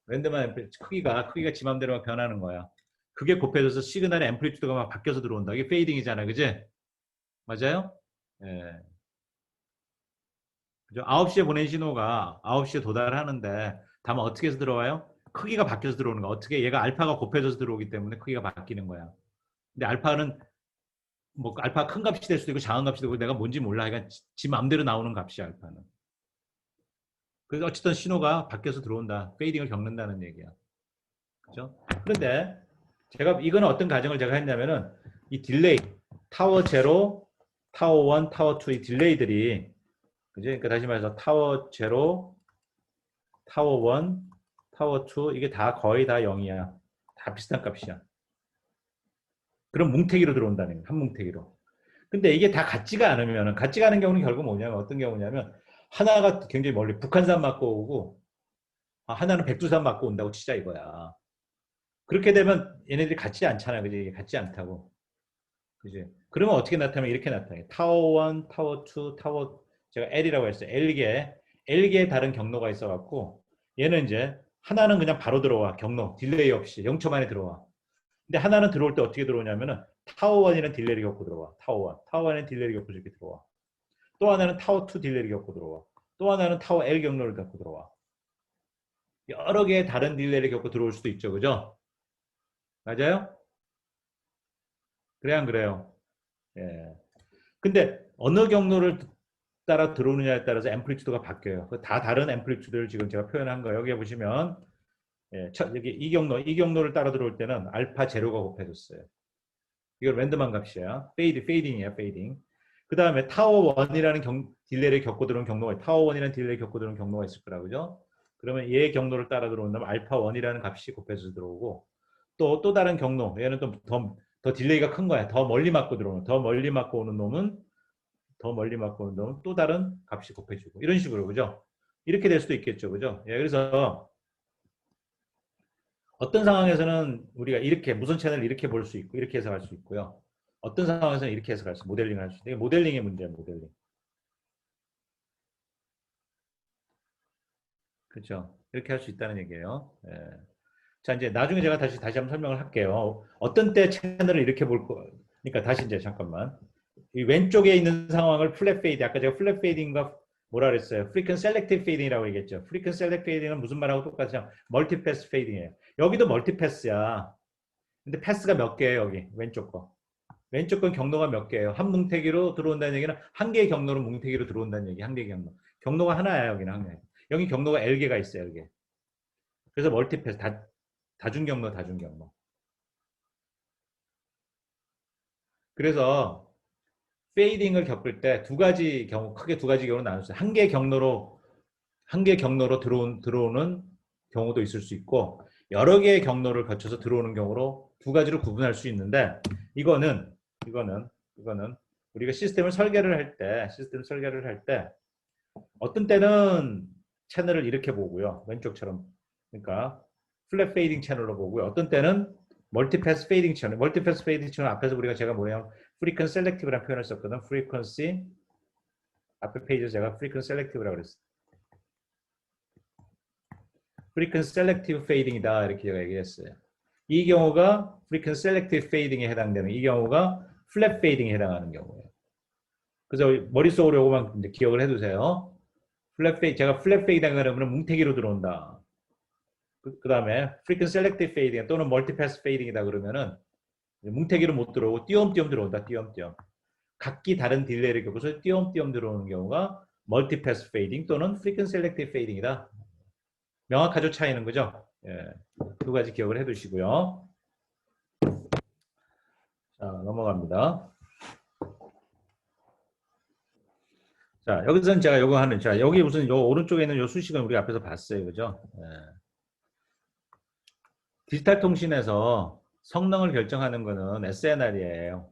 랜덤한 앰플리튜드 크기가 지 맘대로 막 변하는 거야. 그게 곱해져서 시그널의 앰플리튜드가 막 바뀌어서 들어온다. 이게 페이딩이잖아. 그지? 맞아요? 예. 그죠? 9시에 보낸 신호가 9시에 도달하는데 다만 어떻게 해서 들어와요? 크기가 바뀌어서 들어오는 거야. 어떻게 얘가 알파가 곱해져서 들어오기 때문에 크기가 바뀌는 거야. 근데 알파는 뭐 알파 큰 값이 될 수도 있고 작은 값이 되고 내가 뭔지 몰라. 그러니까 지 마음대로 나오는 값이야, 알파는. 그래서 어쨌든 신호가 바뀌어서 들어온다. 페이딩을 겪는다는 얘기야. 그죠? 그런데 제가 이거는 어떤 가정을 제가 했냐면은 이 딜레이 타워 제로, 타워 1, 타워 2 이 딜레이들이 그죠? 그러니까 다시 말해서 타워 제로, 타워 1, 타워 2 이게 다 거의 다 0이야. 다 비슷한 값이야. 그럼 뭉태기로 들어온다는 거야. 한 뭉태기로. 근데 이게 다 같지가 않으면 같지가 않은 경우는 결국 뭐냐면 어떤 경우냐면 하나가 굉장히 멀리 북한산 맞고 오고 하나는 백두산 맞고 온다고 치자 이거야. 그렇게 되면 얘네들이 같지 않잖아. 그지? 같지 않다고. 그지? 그러면 어떻게 나타나면 이렇게 나타나요. 타워 1, 타워 2, 타워 제가 L이라고 했어요. L개의 다른 경로가 있어 갖고 얘는 이제 하나는 그냥 바로 들어와. 경로 딜레이 없이 0초 만에 들어와. 근데 하나는 들어올 때 어떻게 들어오냐면은 타워 1이는 딜레이를 겪고 들어와. 타워 1. 타워 1은 딜레이를 겪고 이렇게 들어와. 또 하나는 타워 2 딜레이를 겪고 들어와. 또 하나는 타워 L 경로를 겪고 들어와. 여러 개의 다른 딜레이를 겪고 들어올 수도 있죠. 그죠? 맞아요? 그래 안 그래요? 예. 근데 어느 경로를 따라 들어오느냐에 따라서 앰플리튜드가 바뀌어요. 다 다른 앰플리튜드를 지금 제가 표현한 거예요. 여기 보시면 예, 여기 이 경로를 따라 들어올 때는 알파 제로가 곱해졌어요. 이걸 랜덤한 값이야. 페이딩이야, 페이딩. 그 다음에 타워 1이라는 딜레이를 겪고 들어온 경로가 타워 1이라는 딜레이를 겪고 들어온 경로가 있을 거라 그죠? 그러면 얘 경로를 따라 들어온다면 알파 1이라는 값이 곱해져서 들어오고 또 다른 경로 얘는 좀 더 딜레이가 큰 거야. 더 멀리 맞고 들어오는 더 멀리 맞고 오는 놈은 또 다른 값이 곱해지고 이런 식으로 그죠? 이렇게 될 수도 있겠죠, 그죠? 예, 그래서 어떤 상황에서는 우리가 이렇게 무선 채널을 이렇게 볼 수 있고 이렇게 해석할 수 있고요. 어떤 상황에서는 이렇게 해석할 수, 모델링을 할 수 있어요. 모델링의 문제야, 모델링. 그렇죠? 이렇게 할 수 있다는 얘기예요. 예. 자, 이제 나중에 제가 다시 한번 설명을 할게요. 어떤 때 채널을 이렇게 볼 거, 그러니까 다시 이제 잠깐만. 이 왼쪽에 있는 상황을 플랫 페이드, 아까 제가 플랫 페이딩과 뭐라 그랬어요? 프리퀀 셀렉티브 페이딩이라고 얘기했죠. 프리퀀 셀렉티브 페이딩은 무슨 말하고 똑같죠? 멀티패스 페이딩이에요. 여기도 멀티패스야. 근데 패스가 몇 개예요, 여기 왼쪽 거. 왼쪽 건 경로가 몇 개예요? 한 뭉태기로 들어온다는 얘기는 한 개의 경로로 뭉태기로 들어온다는 얘기. 한 개의 경로. 경로가 하나야, 여기는 한 개. 여기 경로가 L개가 있어요, 여기. 그래서 멀티패스 다중 경로, 다중 경로. 그래서 페이딩을 겪을 때 두 가지 경우, 크게 두 가지 경우로 나눴어요. 한 개 경로로 들어오는 경우도 있을 수 있고, 여러 개의 경로를 거쳐서 들어오는 경우로 두 가지로 구분할 수 있는데, 이거는, 이거는 우리가 시스템 설계를 할 때, 어떤 때는 채널을 이렇게 보고요. 왼쪽처럼. 그러니까, 플랫 페이딩 채널로 보고요. 어떤 때는 멀티패스 페이딩 채널. 멀티패스 페이딩 채널 앞에서 제가 뭐냐면, 프리퀀 셀렉티브라는 표현을 썼거든. 프리퀀시 앞에 페이지에서 제가 프리퀀 셀렉티브라고 그랬어요. 프리퀀 셀렉티브 페이딩이다 이렇게 제가 얘기했어요. 이 경우가 프리퀀 셀렉티브 페이딩에 해당되는 이 경우가 플랫 페이딩에 해당하는 경우예요. 그래서 머릿속으로 요거만 이제 기억을 해두세요. 제가 플랫 페이딩 그러면 뭉태기로 들어온다. 그 다음에 프리퀀 셀렉티브 페이딩 또는 멀티패스 페이딩이다 그러면은 뭉태기로 못 들어오고 띄엄띄엄 들어온다. 띄엄띄엄. 각기 다른 딜레이를 겪어서 띄엄띄엄 들어오는 경우가 멀티패스 페이딩 또는 프리퀀 셀렉티브 페이딩이다. 명확하죠? 차이는 그죠? 예. 두 가지 기억을 해두시고요. 자, 넘어갑니다. 자, 여기서는 제가 요거 하는, 자, 여기 무슨 요 오른쪽에 있는 요 수식은 우리 앞에서 봤어요. 그죠? 예. 디지털 통신에서 성능을 결정하는 거는 SNR이에요.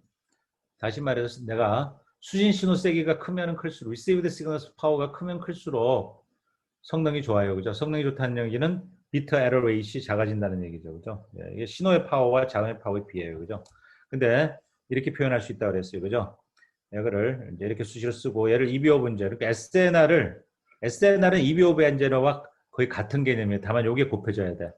다시 말해서 내가 수신 신호 세기가 크면 클수록, received signal power가 크면 클수록 성능이 좋아요. 그죠? 성능이 좋다는 얘기는 비트 에러 레이시 작아진다는 얘기죠. 그죠? 예, 이게 신호의 파워와 자음의 파워에 비해요. 그죠? 근데 이렇게 표현할 수 있다고 그랬어요. 그죠? 이거를 이제 이렇게 수식을 쓰고 얘를 EBO 분제. 그러니까 SNR은 EBO 분제와 거의 같은 개념이에요. 다만 여기에 곱해져야 돼.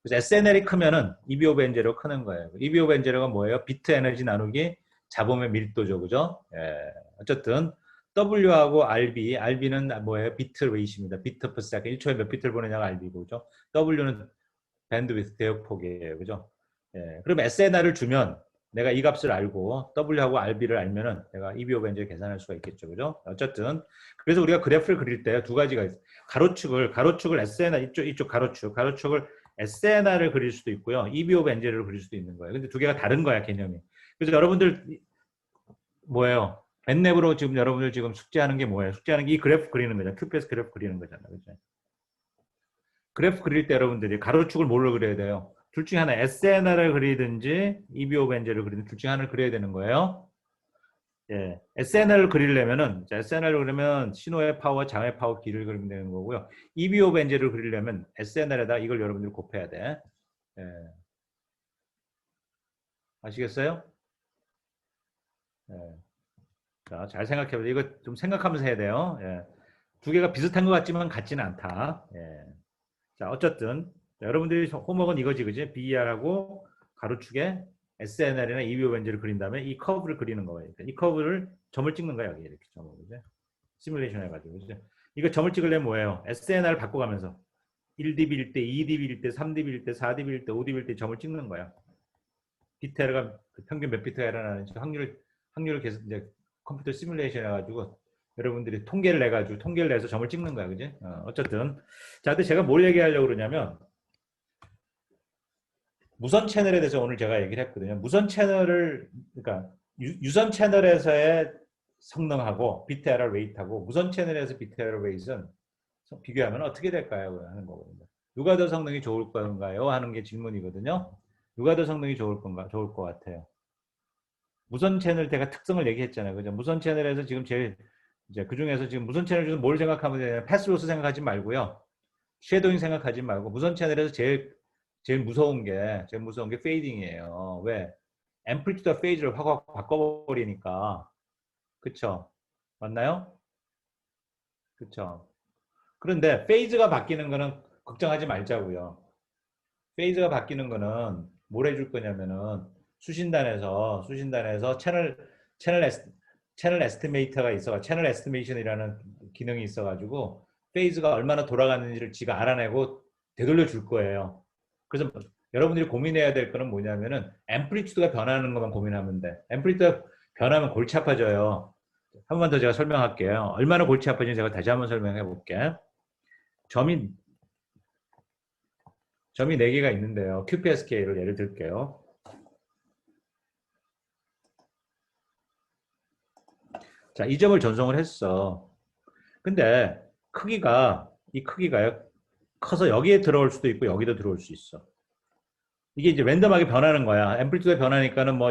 그래서 SNL이 크면은 EBO 벤제로 크는 거예요. EBO 벤제로가 뭐예요? 비트 에너지 나누기 잡음의 밀도죠. 그죠? 예. 어쨌든 W하고 RB는 뭐예요? 비트 레이시입니다. 비트 퍼 세컨드. 1초에 몇 비트를 보내냐가 RB고, 그죠? W는 밴드위스 대역폭이에요. 그죠? 예. 그럼 SNR을 주면 내가 이 값을 알고 W하고 RB를 알면은 내가 EBO 벤제를 계산할 수가 있겠죠. 그죠? 어쨌든 그래서 우리가 그래프를 그릴 때 두 가지가 있어요. 가로축을 SNR 이쪽 가로축을 SNR을 그릴 수도 있고요. EBO 벤제를 그릴 수도 있는 거예요. 근데 두 개가 다른 거야, 개념이. 그래서 여러분들 뭐예요? 벤랩으로 지금 여러분들 지금 숙제하는 게 뭐예요? 숙제하는 게 이 그래프 그리는 거잖아. QPS 그래프 그리는 거잖아. 그죠? 그래프 그릴 때 여러분들이 가로축을 뭘로 그려야 돼요? 둘 중에 하나 SNR을 그리든지 EBO 벤제를 그리든지 둘 중에 하나를 그려야 되는 거예요. 예, SNR을 그리려면은 SNR을 그리면 신호의 파워와 장의 파워 길을 그리면 되는 거고요. EBO 벤제를 그리려면 SNR에다 이걸 여러분들이 곱해야 돼. 예, 아시겠어요? 예. 자, 잘 생각해보세요. 이거 좀 생각하면서 해야 돼요. 예. 두 개가 비슷한 것 같지만 같지는 않다. 예. 자, 어쨌든 여러분들이 홈워크는 이거지, 그지? BER하고 가로축에 SNR이나 EBO 벤제를 그린 다음에 이 커브를 그리는 거예요. 이 커브를 점을 찍는 거야, 여기 이렇게 점을, 그죠? 시뮬레이션 해가지고, 그죠? 이거 점을 찍으려면 뭐예요? SNR을 바꿔가면서 1dB일 때, 2dB일 때, 3dB일 때, 4dB일 때, 5dB일 때 점을 찍는 거야. 비트 에러가 평균 몇 비트가 에러나는지 확률을 계속 이제 컴퓨터 시뮬레이션 해가지고 여러분들이 통계를 내가지고 통계를 내서 점을 찍는 거야, 그지? 어쨌든 자, 근데 제가 뭘 얘기하려고 그러냐면 무선 채널에 대해서 오늘 제가 얘기를 했거든요. 무선 채널을 그러니까 유선 채널에서의 성능하고 비트 에러 레이트하고 무선 채널에서 비트 에러 레이트는 비교하면 어떻게 될까요? 하는 거거든요. 누가 더 성능이 좋을 건가요? 하는 게 질문이거든요. 누가 더 성능이 좋을 건가? 좋을 것 같아요. 무선 채널 제가 특성을 얘기했잖아요. 그죠? 무선 채널에서 지금 제일 이제 그 중에서 지금 무선 채널 중에서 뭘 생각하면 되냐? 패스로스 생각하지 말고요. 쉐도잉 생각하지 말고 무선 채널에서 제일 무서운 게 페이딩이에요. 왜? 앰플리튜드 페이즈를 확 바꿔버리니까. 그쵸? 맞나요? 그쵸? 그런데 페이즈가 바뀌는 거는 걱정하지 말자고요. 페이즈가 바뀌는 거는 뭘 해줄 거냐면은 수신단에서 채널 에스, 채널 에스티메이터가 있어 채널 에스티메이션이라는 기능이 있어가지고 페이즈가 얼마나 돌아가는지를 지가 알아내고 되돌려 줄 거예요. 그래서 여러분들이 고민해야 될 거는 뭐냐면은 앰플리튜드가 변하는 것만 고민하면 돼. 앰플리튜드가 변하면 골치 아파져요. 한 번 더 제가 설명할게요. 얼마나 골치 아파지는지 제가 다시 한번 설명해 볼게. 점이 점이 4개가 있는데요. QPSK를 예를 들게요. 자, 이 점을 전송을 했어. 근데 이 크기가요. 커서 여기에 들어올 수도 있고 여기도 들어올 수 있어. 이게 이제 랜덤하게 변하는 거야. 앰플리튜드가 변하니까는 뭐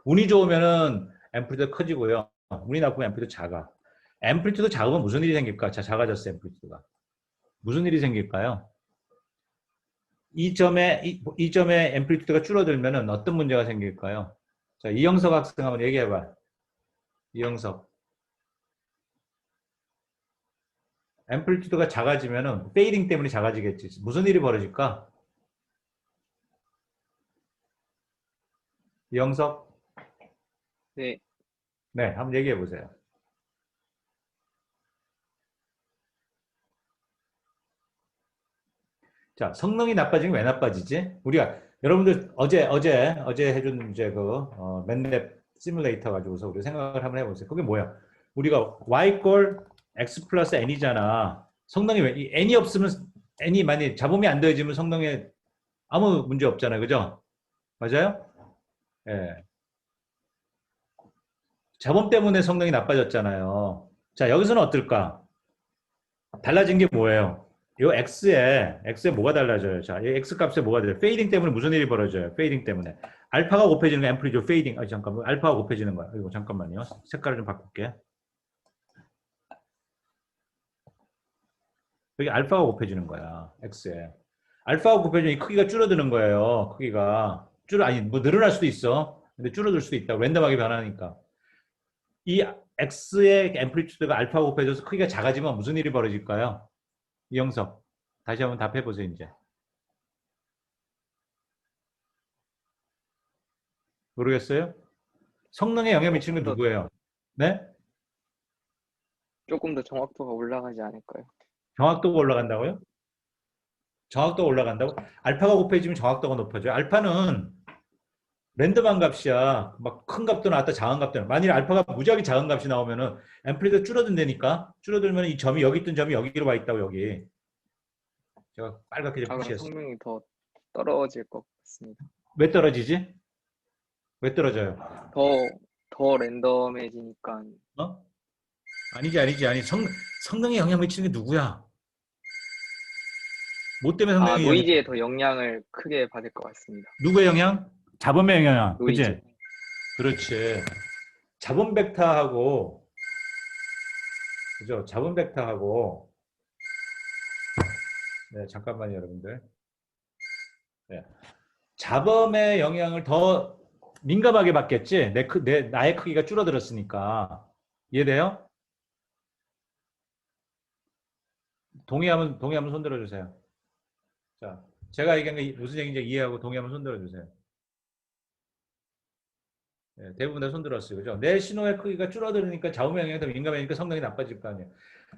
운이 좋으면은 앰플리튜드 커지고요. 운이 나쁘면 앰플리튜드 작아. 앰플리튜드 작으면 무슨 일이 생길까? 자, 작아졌어, 앰플리튜드가. 무슨 일이 생길까요? 이 점의 앰플리튜드가 줄어들면은 어떤 문제가 생길까요? 자, 이영석 학생 한번 얘기해봐. 이영석. 앰플리튜드가 작아지면은 페이딩 때문에 작아지겠지. 무슨 일이 벌어질까? 이영석. 네, 네, 한번 얘기해 보세요. 자, 성능이 나빠지면 왜 나빠지지? 우리가 여러분들 어제 해준 이제 맨랩 시뮬레이터 가지고서 우리 생각을 한번 해보세요. 그게 뭐야? 우리가 y 꼴 x 플러스 n이잖아. 성능이 왜 n이 없으면 n이 많이 잡음이 안 더해지면 성능에 아무 문제 없잖아요, 그죠? 맞아요? 예. 잡음 때문에 성능이 나빠졌잖아요. 자, 여기서는 어떨까? 달라진 게 뭐예요? 요 x에 뭐가 달라져요? 자, 이 x 값에 뭐가 달라져요? 페이딩 때문에 무슨 일이 벌어져요? 페이딩 때문에. 알파가 곱해지는 거 앰플리튜드 페이딩. 아, 잠깐만. 알파가 곱해지는 거야. 이거 잠깐만요. 색깔을 좀 바꿀게. 여기 알파가 곱해지는 거야. x에. 알파가 곱해지면 이 크기가 줄어드는 거예요. 크기가. 아니, 뭐 늘어날 수도 있어. 근데 줄어들 수도 있다. 랜덤하게 변하니까. 이 x의 앰플리튜드가 알파가 곱해져서 크기가 작아지면 무슨 일이 벌어질까요? 이영석. 다시 한번 답해보세요, 이제. 모르겠어요? 성능에 영향 미치는 건 누구예요? 네? 조금 더 정확도가 올라가지 않을까요? 정확도가 올라간다고요? 정확도가 올라간다고? 알파가 곱해지면 정확도가 높아져요. 알파는 랜덤한 값이야. 막 큰 값도 나왔다, 작은 값도 나왔다. 만일 알파가 무지하게 작은 값이 나오면은 앰플리가 줄어든다니까? 줄어들면 이 점이 여기 있던 점이 여기로 와 있다고, 여기. 제가 빨갛게 좀 그럼 표시했어. 성능이 더 떨어질 것 같습니다. 왜 떨어지지? 왜 떨어져요? 더 랜덤해지니까. 어? 아니지. 성능에 영향 미치는 게 누구야? 뭐 때문에 아, 성능에 영향 노이즈에 더 영향을 크게 받을 것 같습니다. 누구의 영향? 잡음의 영향. 노이즈. 그치? 그렇지. 잡음 벡터하고, 그죠? 잡음 벡터하고, 네, 잠깐만요, 여러분들. 네. 잡음의 영향을 더 민감하게 받겠지? 나의 크기가 줄어들었으니까. 이해돼요? 동의하면 손 들어주세요. 자, 제가 얘기한 게 무슨 얘기인지 이해하고 동의하면 손 들어주세요. 네, 대부분 다 손 들었어요. 그죠? 내 신호의 크기가 줄어들으니까 잡음의 영향이 더 민감해지니까 성능이 나빠질 거 아니에요.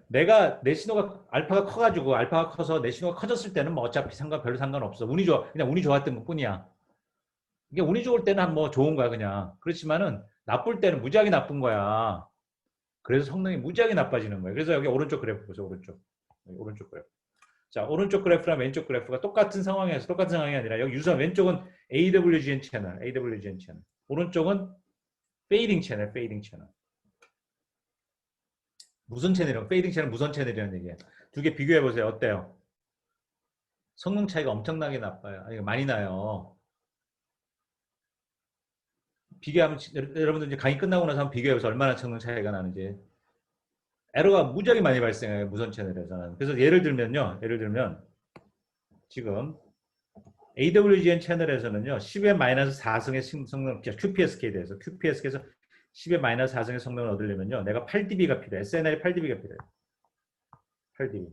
내 신호가 알파가 커가지고 알파가 커서 내 신호가 커졌을 때는 뭐 어차피 별로 상관없어. 운이 좋아. 그냥 운이 좋았던 것 뿐이야. 이게 운이 좋을 때는 뭐 좋은 거야, 그냥. 그렇지만은 나쁠 때는 무지하게 나쁜 거야. 그래서 성능이 무지하게 나빠지는 거예요. 그래서 여기 오른쪽 그래프 보세요, 오른쪽. 여기 오른쪽 그래프. 자, 오른쪽 그래프랑 왼쪽 그래프가 똑같은 상황이 아니라 여기 유선 왼쪽은 AWGN 채널. 오른쪽은 페이딩 채널. 무슨 채널이요? 페이딩 채널 무선 채널이라는 얘기예요. 두 개 비교해 보세요. 어때요? 성능 차이가 엄청나게 나빠요. 아니, 많이 나요. 비교하면 여러분들 이제 강의 끝나고 나서 한번 비교해보세요. 얼마나 성능 차이가 나는지. 에러가 무지하게 많이 발생해요. 무선 채널에서는. 그래서 예를 들면 지금 AWGN 채널에서는요. 10의 마이너스 4승의 성능, QPSK에서 10의 마이너스 4승의 성능을 얻으려면요. 내가 8dB가 필요해. SNL이 8dB가 필요해. 8dB.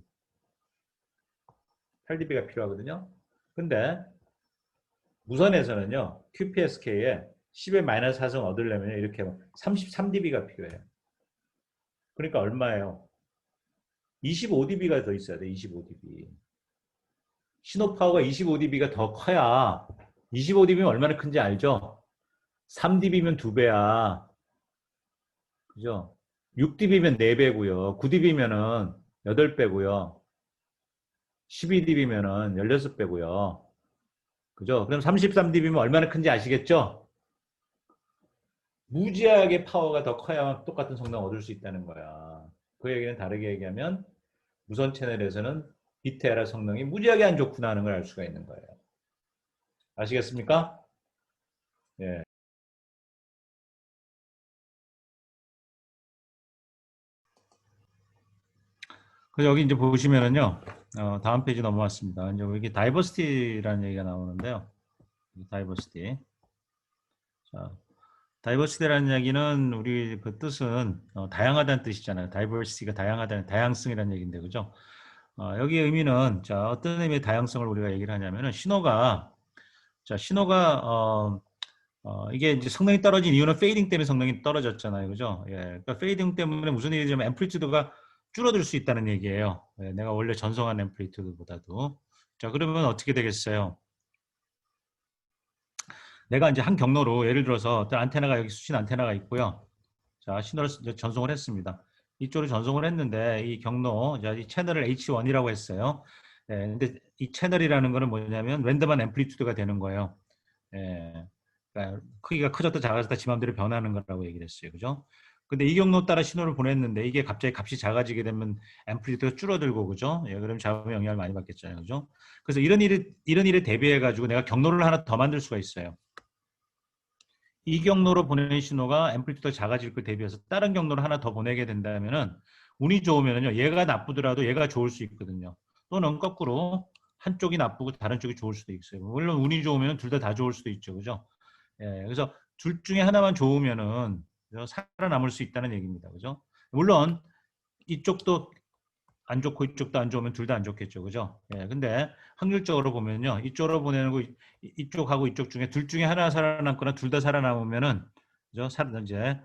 8dB가 필요하거든요. 근데 무선에서는요. QPSK에 10의 마이너스 4승 얻으려면 이렇게 33dB가 필요해요. 그러니까 얼마예요? 25dB가 더 있어야 돼. 25dB. 신호 파워가 25dB가 더 커야 25dB면 얼마나 큰지 알죠? 3dB면 2배야. 그죠? 6dB면 4배고요. 9dB면은 8배고요. 12dB면은 16배고요. 그죠? 그럼 33dB면 얼마나 큰지 아시겠죠? 무지하게 파워가 더 커야 똑같은 성능 얻을 수 있다는 거야. 그 얘기는 다르게 얘기하면 무선 채널에서는 비트에라 성능이 무지하게 안 좋구나 하는 걸 알 수가 있는 거예요. 아시겠습니까? 예. 그래서 여기 이제 보시면은요, 다음 페이지 넘어왔습니다. 이제 여기 다이버시티라는 얘기가 나오는데요. 다이버시티. 자, 다이버시티라는 이야기는 우리 그 뜻은 다양하다는 뜻이잖아요. 다이버시티가 다양성이라는 얘기인데, 그죠? 여기 의미는 자 어떤 의미의 다양성을 우리가 얘기를 하냐면은 신호가 이게 이제 성능이 떨어진 이유는 페이딩 때문에 성능이 떨어졌잖아요, 그죠? 예, 그러니까 페이딩 때문에 무슨 일이 되면 앰플리튜드가 줄어들 수 있다는 얘기예요. 예, 내가 원래 전송한 앰플리튜드보다도. 자, 그러면 어떻게 되겠어요? 내가 이제 한 경로로 예를 들어서 어떤 안테나가 여기 수신 안테나가 있고요. 자, 신호를 전송을 했습니다. 이쪽으로 전송을 했는데 이 경로, 이 채널을 H1이라고 했어요. 예, 근데 이 채널이라는 거는 뭐냐면 랜덤한 앰플리튜드가 되는 거예요. 예, 그러니까 크기가 커졌다 작아졌다 지 맘대로 변하는 거라고 얘기를 했어요. 그죠? 근데 이 경로 따라 신호를 보냈는데 이게 갑자기 값이 작아지게 되면 앰플리튜드가 줄어들고 그죠? 예, 그럼 잡음에 영향을 많이 받겠잖아요. 그죠? 그래서 이런 일에 대비해 가지고 내가 경로를 하나 더 만들 수가 있어요. 이 경로로 보내는 신호가 앰플리튜드가 작아질 걸 대비해서 다른 경로를 하나 더 보내게 된다면은 운이 좋으면요. 얘가 나쁘더라도 얘가 좋을 수 있거든요. 또는 거꾸로 한쪽이 나쁘고 다른 쪽이 좋을 수도 있어요. 물론 운이 좋으면 둘 다 좋을 수도 있죠. 그죠? 예, 그래서 둘 중에 하나만 좋으면은 살아남을 수 있다는 얘기입니다. 그죠? 물론 이쪽도 안 좋고 이쪽도 안 좋으면 둘 다 안 좋겠죠. 그죠? 예, 근데 확률적으로 보면요. 이쪽으로 보내는 거 이쪽하고 이쪽 중에 둘 중에 하나 살아남거나 둘 다 살아남으면은 그죠? 이제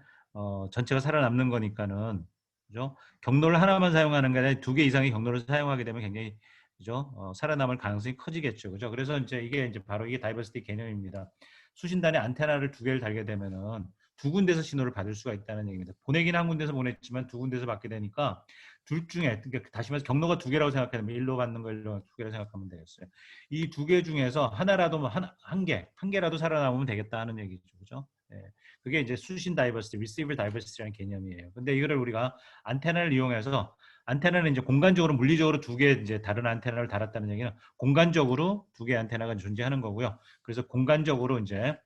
전체가 살아남는 거니까는 그죠? 경로를 하나만 사용하는 게 아니라 두 개 이상의 경로를 사용하게 되면 굉장히 그죠? 살아남을 가능성이 커지겠죠. 그죠? 그래서 이제 이게 바로 이게 다이버시티 개념입니다. 수신단에 안테나를 두 개를 달게 되면은 두 군데서 신호를 받을 수가 있다는 얘기입니다. 보내기는 한 군데서 보냈지만 두 군데서 받게 되니까 둘 중에 그러니까 다시 말해서 경로가 두 개라고 생각하면 일로 받는 거 일로 두 개라고 생각하면 되겠어요. 이 두 개 중에서 하나라도 한 개라도 살아남으면 되겠다 하는 얘기죠. 그죠? 예. 그게 이제 수신 다이버시티, 리시버 다이버시티라는 개념이에요. 근데 이거를 우리가 안테나를 이용해서 안테나는 이제 공간적으로 물리적으로 두 개 이제 다른 안테나를 달았다는 얘기는 공간적으로 두 개 안테나가 존재하는 거고요. 그래서 공간적으로 이제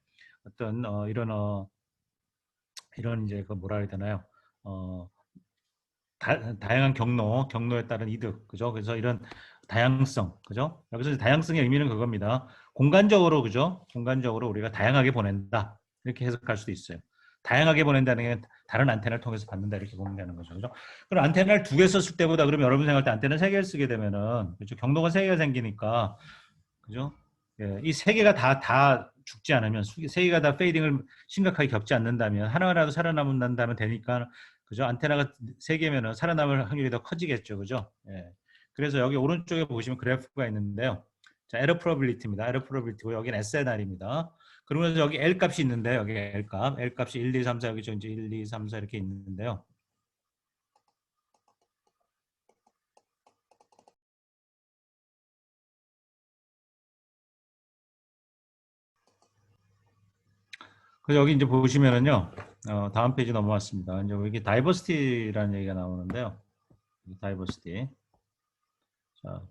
어떤 이런 이제 그 뭐라 해야 되나요? 어, 다양한 경로에 따른 이득, 그죠? 그래서 이런 다양성, 그죠? 여기서 다양성의 의미는 그겁니다. 공간적으로, 그죠? 공간적으로 우리가 다양하게 보낸다. 이렇게 해석할 수도 있어요. 다양하게 보낸다는 게 다른 안테나를 통해서 받는다 이렇게 보면 되는 거죠. 그죠? 그럼 안테나를 두 개 썼을 때보다 그러면 여러분 생각할 때 안테나 세 개를 쓰게 되면은 그죠? 경로가 세 개가 생기니까 그죠? 예, 이 세 개가 다 죽지 않으면 세 개가 다 페이딩을 심각하게 겪지 않는다면 하나라도 살아남는다면 되니까 그죠? 안테나가 세 개면은 살아남을 확률이 더 커지겠죠, 그죠? 예. 그래서 여기 오른쪽에 보시면 그래프가 있는데요. 자, 에러 프로빌리티입니다. 에러 프로빌리티고 여기는 SNR입니다. 그러면서 여기 L 값이 있는데 여기 L 값이 1, 2, 3, 4 여기 이제 1, 2, 3, 4 이렇게 있는데요. 그래서 여기 이제 보시면은요. 다음 페이지 넘어왔습니다. 이제 여기 다이버시티라는 얘기가 나오는데요. 다이버시티. 자,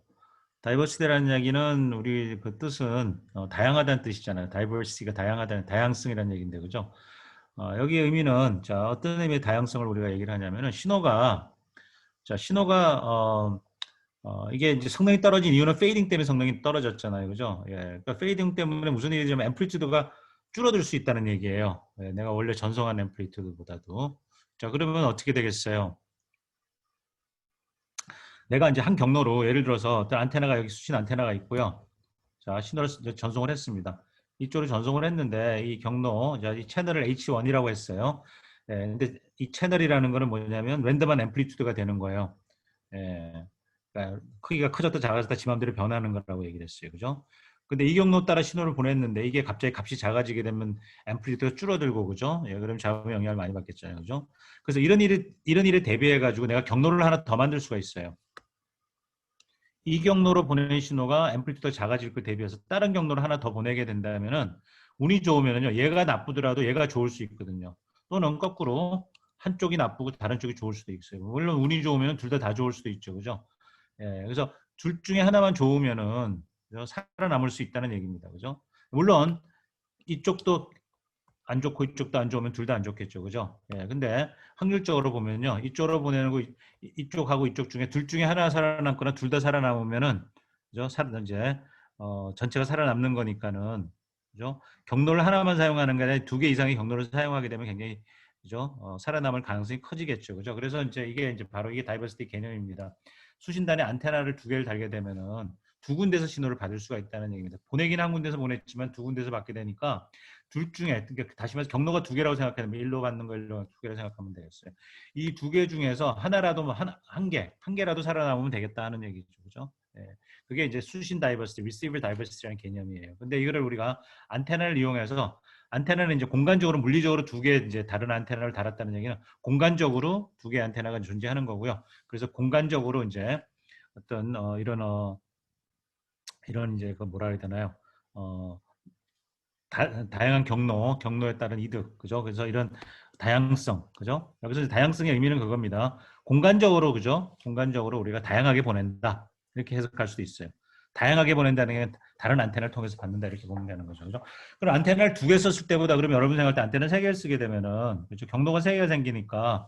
다이버시티라는 얘기는 우리 그 뜻은 다양하다는 뜻이잖아요. 다이버시티가 다양하다는 다양성이라는 얘기인데 그죠? 여기의 의미는 자 어떤 의미의 다양성을 우리가 얘기를 하냐면은 신호가 이게 이제 성능이 떨어진 이유는 페이딩 때문에 성능이 떨어졌잖아요. 그죠? 예. 그러니까 페이딩 때문에 무슨 일이냐면 앰플리튜드가 줄어들 수 있다는 얘기예요. 예, 내가 원래 전송한 앰플리튜드보다도. 자, 그러면 어떻게 되겠어요? 내가 이제 한 경로로 예를 들어서 어떤 안테나가 여기 수신 안테나가 있고요. 자, 신호를 전송을 했습니다. 이쪽으로 전송을 했는데 이 경로, 자, 이 채널을 H1이라고 했어요. 예, 근데 이 채널이라는 거는 뭐냐면 랜덤한 앰플리튜드가 되는 거예요. 예, 그러니까 크기가 커졌다 작아졌다 지 맘대로 변하는 거라고 얘기를 했어요. 그죠? 근데 이 경로 따라 신호를 보냈는데 이게 갑자기 값이 작아지게 되면 앰플리튜드가 줄어들고 그죠? 예, 그럼 잡음에 영향을 많이 받겠잖아요. 그죠? 그래서 이런 일에 대비해 가지고 내가 경로를 하나 더 만들 수가 있어요. 이 경로로 보내는 신호가 앰플리튜드가 작아질 걸 대비해서 다른 경로를 하나 더 보내게 된다면은 운이 좋으면요 얘가 나쁘더라도 얘가 좋을 수 있거든요. 또는 거꾸로 한쪽이 나쁘고 다른 쪽이 좋을 수도 있어요. 물론 운이 좋으면 둘 다 좋을 수도 있죠, 그죠? 예, 그래서 둘 중에 하나만 좋으면은 살아남을 수 있다는 얘기입니다, 그죠? 물론 이쪽도 안 좋고 이쪽도 안 좋으면 둘 다 안 좋겠죠. 그죠? 예, 근데 확률적으로 보면요. 이쪽으로 보내는 거 이쪽하고 이쪽 중에 둘 중에 하나 살아남거나 둘 다 살아남으면은 그죠? 이제 전체가 살아남는 거니까는 그죠? 경로를 하나만 사용하는 게 아니라 두 개 이상의 경로를 사용하게 되면 굉장히 그죠? 살아남을 가능성이 커지겠죠. 그죠? 그래서 이제 이게 바로 이게 다이버시티 개념입니다. 수신단에 안테나를 두 개를 달게 되면은 두 군데서 신호를 받을 수가 있다는 얘기입니다. 보내기는 한 군데서 보냈지만 두 군데서 받게 되니까 둘 중에 그러니까 다시 말해서 경로가 두 개라고 생각하면 일로 받는 거 일로 두 개라고 생각하면 되겠어요. 이 두 개 중에서 하나라도 한 개라도 살아남으면 되겠다 하는 얘기죠. 그죠? 예. 그게 이제 수신 다이버시티, 리시버 다이버시티라는 개념이에요. 근데 이거를 우리가 안테나를 이용해서 안테나는 이제 공간적으로 물리적으로 두 개 이제 다른 안테나를 달았다는 얘기는 공간적으로 두 개 안테나가 존재하는 거고요. 그래서 공간적으로 이제 어떤 이런 이제 그 뭐라 해야 되나요? 어, 다양한 경로에 따른 이득, 그죠? 그래서 이런 다양성, 그죠? 여기서 다양성의 의미는 그겁니다. 공간적으로, 그죠? 공간적으로 우리가 다양하게 보낸다. 이렇게 해석할 수도 있어요. 다양하게 보낸다는 게 다른 안테나를 통해서 받는다 이렇게 보면 되는 거죠. 그죠? 그럼 안테나를 두 개 썼을 때보다 그러면 여러분 생각할 때 안테나 세 개를 쓰게 되면은 그죠? 경로가 세 개가 생기니까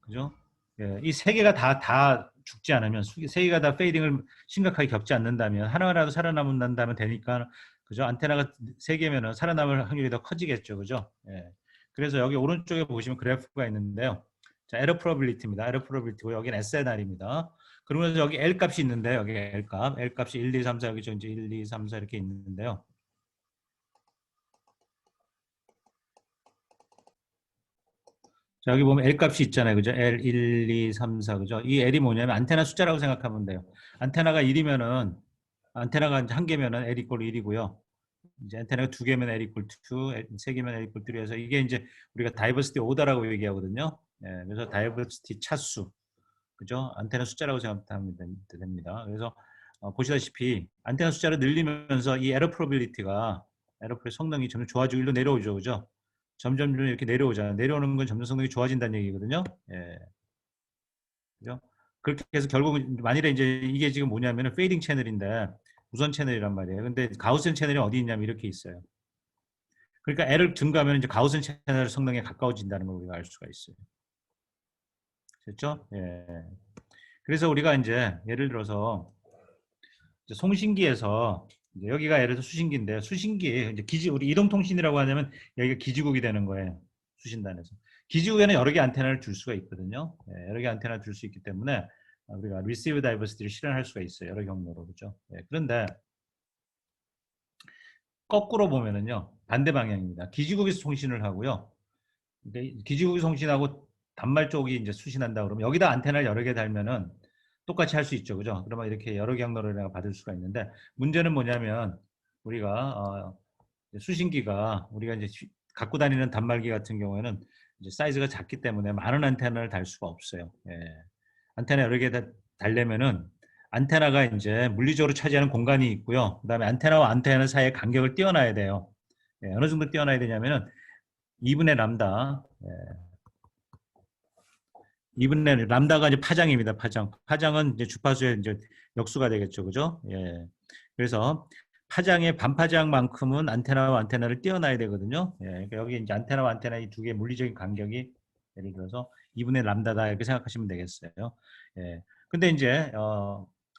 그죠? 예, 이 세 개가 다 죽지 않으면 세 개가 다 페이딩을 심각하게 겪지 않는다면 하나라도 살아남는다면 되니까 그죠? 안테나가 세 개면은 살아남을 확률이 더 커지겠죠, 그죠? 예. 그래서 여기 오른쪽에 보시면 그래프가 있는데요. 자, 에러 프로빌리티입니다. 에러 프로빌리티고 여기는 SNR입니다. 그러면서 여기 L 값이 있는데 여기 L 값, L 값이 1, 2, 3, 4 여기 이제 1, 2, 3, 4 이렇게 있는데요. 자, 여기 보면 L 값이 있잖아요. 그죠? L 1, 2, 3, 4. 그죠? 이 L이 뭐냐면 안테나 숫자라고 생각하면 돼요. 안테나가 1이면은 안테나가 한 개면은 L 이퀄 1이고요. 이제 안테나가 두 개면 L 이퀄 2, 세 개면 L 이퀄 3 해서 이게 이제 우리가 다이버시티 오더라고 얘기하거든요. 예, 그래서 다이버시티 차수. 그죠? 안테나 숫자라고 생각하면 됩니다. 그래서 보시다시피 안테나 숫자를 늘리면서 이 에러 프로빌리티가 에러 프로 성능이 점점 좋아지고 일로 내려오죠. 그죠? 점점 이렇게 내려오잖아요. 내려오는 건 점점 성능이 좋아진다는 얘기거든요. 예. 그죠? 그렇게 해서 결국은 만일에 이제 이게 지금 뭐냐면은 페이딩 채널인데 무선 채널이란 말이에요. 근데 가우센 채널이 어디 있냐면 이렇게 있어요. 그러니까 L을 증가하면 이제 가우센 채널 성능에 가까워진다는 걸 우리가 알 수가 있어요. 됐죠? 예. 그래서 우리가 이제 예를 들어서 이제 송신기에서 이제 여기가 예를 들어 수신기인데 수신기 이제 기지 우리 이동통신이라고 하냐면 여기가 기지국이 되는 거예요. 수신단에서 기지국에는 여러 개 안테나를 둘 수가 있거든요. 예, 여러 개 안테나를 둘 수 있기 때문에 우리가 receive diversity를 실현할 수가 있어요. 여러 경로로 그죠. 예, 그런데 거꾸로 보면은요 반대 방향입니다. 기지국에서 통신을 하고요. 기지국이 송신하고 단말 쪽이 이제 수신한다 그러면 여기다 안테나를 여러 개 달면은 똑같이 할 수 있죠, 그죠? 그러면 이렇게 여러 경로를 내가 받을 수가 있는데 문제는 뭐냐면 우리가 수신기가 우리가 이제 갖고 다니는 단말기 같은 경우에는 이제 사이즈가 작기 때문에 많은 안테나를 달 수가 없어요. 예. 안테나 여러 개 달려면은 안테나가 이제 물리적으로 차지하는 공간이 있고요. 그다음에 안테나와 안테나 사이의 간격을 띄워놔야 돼요. 예, 어느 정도 띄워놔야 되냐면은 2분의 람다. 예, 2분의 람다가 이제 파장입니다. 파장. 파장은 이제 주파수의 이제 역수가 되겠죠. 그죠? 예. 그래서 파장의 반파장만큼은 안테나와 안테나를 띄워놔야 되거든요. 예. 그러니까 여기 이제 안테나와 안테나 이 두 개의 물리적인 간격이 예를 들어서 2분의 람다다 이렇게 생각하시면 되겠어요. 예. 근데 이제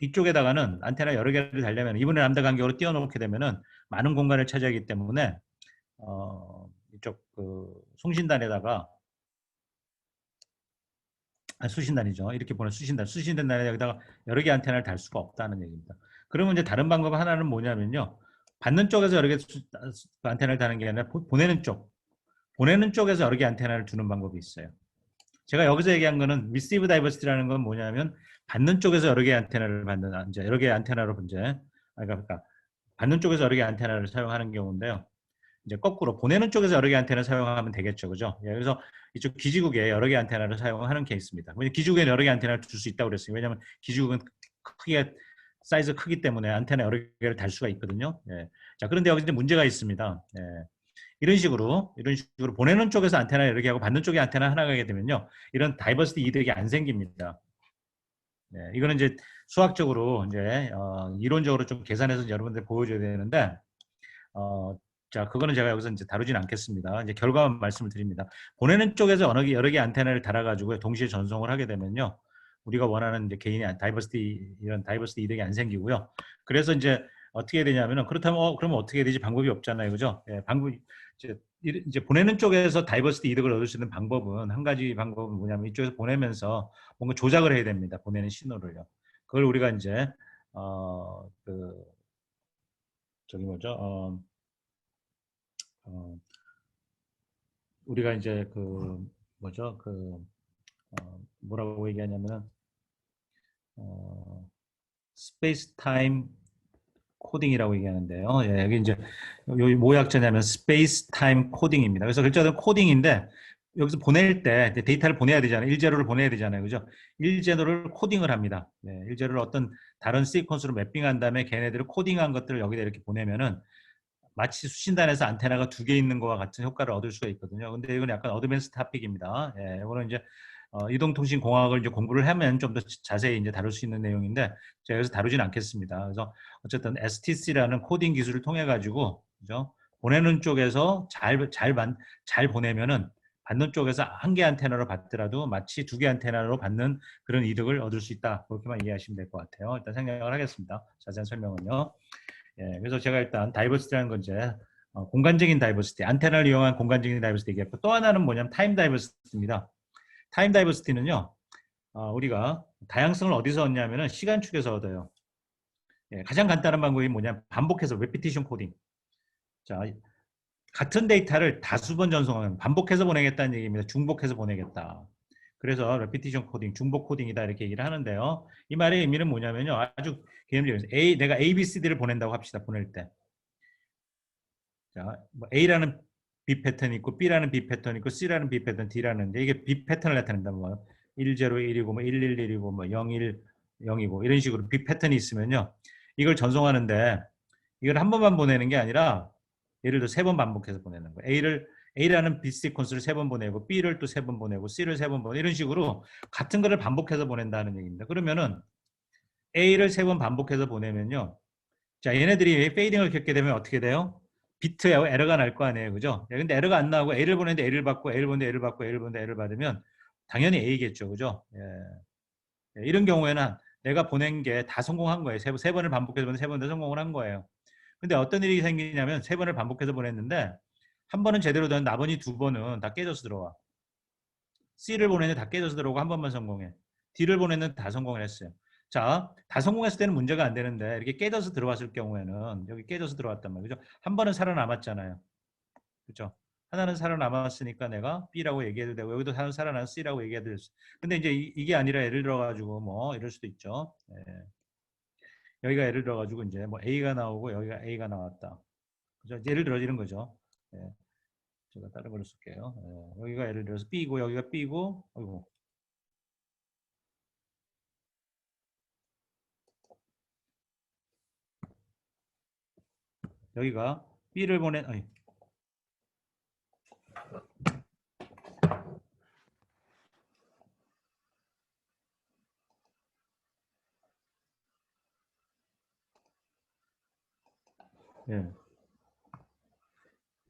이쪽에다가는 안테나 여러 개를 달려면 2분의 람다 간격으로 띄워놓게 되면은 많은 공간을 차지하기 때문에 이쪽 그 송신단에다가 수신단이죠. 이렇게 보는 수신단. 수신단에 여기다가 여러 개 안테나를 달 수가 없다는 얘기입니다. 그러면 이제 다른 방법 하나는 뭐냐면요. 받는 쪽에서 여러 개 안테나를 다는 게 아니라 보내는 쪽. 보내는 쪽에서 여러 개 안테나를 두는 방법이 있어요. 제가 여기서 얘기한 거는 receive diversity라는 건 뭐냐면 받는 쪽에서 여러 개 안테나를 받는 이제 여러 개 안테나로 이제 그러니까 받는 쪽에서 여러 개 안테나를 사용하는 경우인데요. 이제 거꾸로 보내는 쪽에서 여러 개 안테나를 사용하면 되겠죠. 그죠? 예, 그래서 이쪽 기지국에 여러 개 안테나를 사용하는 케이스입니다. 왜냐면 기지국에 여러 개 안테나를 둘 수 있다고 그랬어요. 왜냐하면 기지국은 크게 사이즈 크기 때문에 안테나 여러 개를 달 수가 있거든요. 예. 자, 그런데 여기 이제 문제가 있습니다. 예. 이런 식으로 보내는 쪽에서 안테나 여러 개 하고 받는 쪽에 안테나 하나 가게 되면요. 이런 다이버시티 이득이 안 생깁니다. 예, 이거는 이제 수학적으로 이제 이론적으로 좀 계산해서 여러분들 보여줘야 되는데 자, 그거는 제가 여기서 이제 다루진 않겠습니다. 이제 결과만 말씀을 드립니다. 보내는 쪽에서 여러 개 안테나를 달아가지고 동시에 전송을 하게 되면요. 우리가 원하는 이제 개인의 다이버시티, 이런 다이버시티 이득이 안 생기고요. 그래서 이제 어떻게 해야 되냐면은 그렇다면 그러면 어떻게 해야 되지? 방법이 없잖아요. 그죠? 예, 방법이 이제 보내는 쪽에서 다이버시티 이득을 얻을 수 있는 방법은 한 가지 방법은 뭐냐면 이쪽에서 보내면서 뭔가 조작을 해야 됩니다. 보내는 신호를요. 그걸 우리가 이제 그 저기 뭐죠? 우리가 이제 그 뭐죠? 그 뭐라고 얘기하냐면은 스페이스 타임 코딩이라고 얘기하는데요. 예, 여기 이제 요 모약자냐면 스페이스 타임 코딩입니다. 그래서 글자는 코딩인데 여기서 보낼 때 데이터를 보내야 되잖아요. 일제로를 보내야 되잖아요. 그죠? 일제로를 코딩을 합니다. 예, 일제로를 어떤 다른 시퀀스로 매핑한 다음에 걔네들을 코딩한 것들을 여기다 이렇게 보내면은 마치 수신단에서 안테나가 두 개 있는 거와 같은 효과를 얻을 수가 있거든요. 근데 이건 약간 어드밴스 토픽입니다. 예, 이거는 이제 이동통신공학을 이제 공부를 하면 좀 더 자세히 이제 다룰 수 있는 내용인데 제가 여기서 다루진 않겠습니다. 그래서 어쨌든 STC라는 코딩 기술을 통해 가지고 그죠? 보내는 쪽에서 잘 보내면은 받는 쪽에서 한 개 안테나로 받더라도 마치 두 개 안테나로 받는 그런 이득을 얻을 수 있다. 그렇게만 이해하시면 될 것 같아요. 일단 생략을 하겠습니다. 자세한 설명은요. 예, 그래서 제가 일단 다이버시티라는 건 이제 공간적인 다이버시티, 안테나를 이용한 공간적인 다이버시티 얘기했고 또 하나는 뭐냐면 타임 다이버시티입니다. 타임 다이버시티는요, 우리가 다양성을 어디서 얻냐면은 시간축에서 얻어요. 예, 가장 간단한 방법이 뭐냐면 반복해서 레피티션 코딩. 자, 같은 데이터를 다수 번 전송하면 반복해서 보내겠다는 얘기입니다. 중복해서 보내겠다. 그래서 레피티션 코딩, 중복 코딩이다 이렇게 얘기를 하는데요. 이 말의 의미는 뭐냐면요. 아주 개념적이에요. 내가 A, B, C, D를 보낸다고 합시다. 보낼 때. 자, 뭐 A라는 B 패턴이 있고 B라는 B 패턴이 있고 C라는 B 패턴, D라는 이게 B 패턴을 나타낸다. 뭐 101이고 뭐 111이고 뭐 01, 0이고 이런 식으로 B 패턴이 있으면요. 이걸 전송하는데 이걸 한 번만 보내는 게 아니라 예를 들어 세 번 반복해서 보내는 거예요. A라는 B 시퀀스를 세 번 보내고 B를 또 세 번 보내고 C를 세 번 보내고 이런 식으로 같은 거를 반복해서 보낸다는 얘기입니다. 그러면은 A를 세 번 반복해서 보내면요. 자, 얘네들이 페이딩을 겪게 되면 어떻게 돼요? 비트에 에러가 날 거 아니에요. 그죠? 근데 에러가 안 나오고 A를 보내는데 A를 받고 A를 보내는데 A를 받고 A를 보내는데 A를 받으면 당연히 A겠죠. 그죠? 예. 이런 경우에는 내가 보낸 게 다 성공한 거예요. 세 번을 반복해서 보내서 세 번 다 성공을 한 거예요. 근데 어떤 일이 생기냐면 세 번을 반복해서 보냈는데 한 번은 제대로 된 나머지 두 번은 다 깨져서 들어와. C를 보내는 다 깨져서 들어오고 한 번만 성공해. D를 보내는 다 성공을 했어요. 자, 다 성공했을 때는 문제가 안 되는데 이렇게 깨져서 들어왔을 경우에는 여기 깨져서 들어왔단 말이죠. 한 번은 살아남았잖아요. 그렇죠? 하나는 살아남았으니까 내가 B라고 얘기해도 되고 여기도 하나 살아난 C라고 얘기해도 될 수. 근데 이제 이게 아니라 예를 들어 가지고 뭐 이럴 수도 있죠. 예. 여기가 예를 들어 가지고 이제 뭐 A가 나오고 여기가 A가 나왔다. 그죠? 예를 들어 이런 거죠. 예. 제가 다른 걸로 쓸게요. 예. 여기가 예를 들어서 B고 여기가 B고 어이구. 여기가 B를 보낸 아니 예.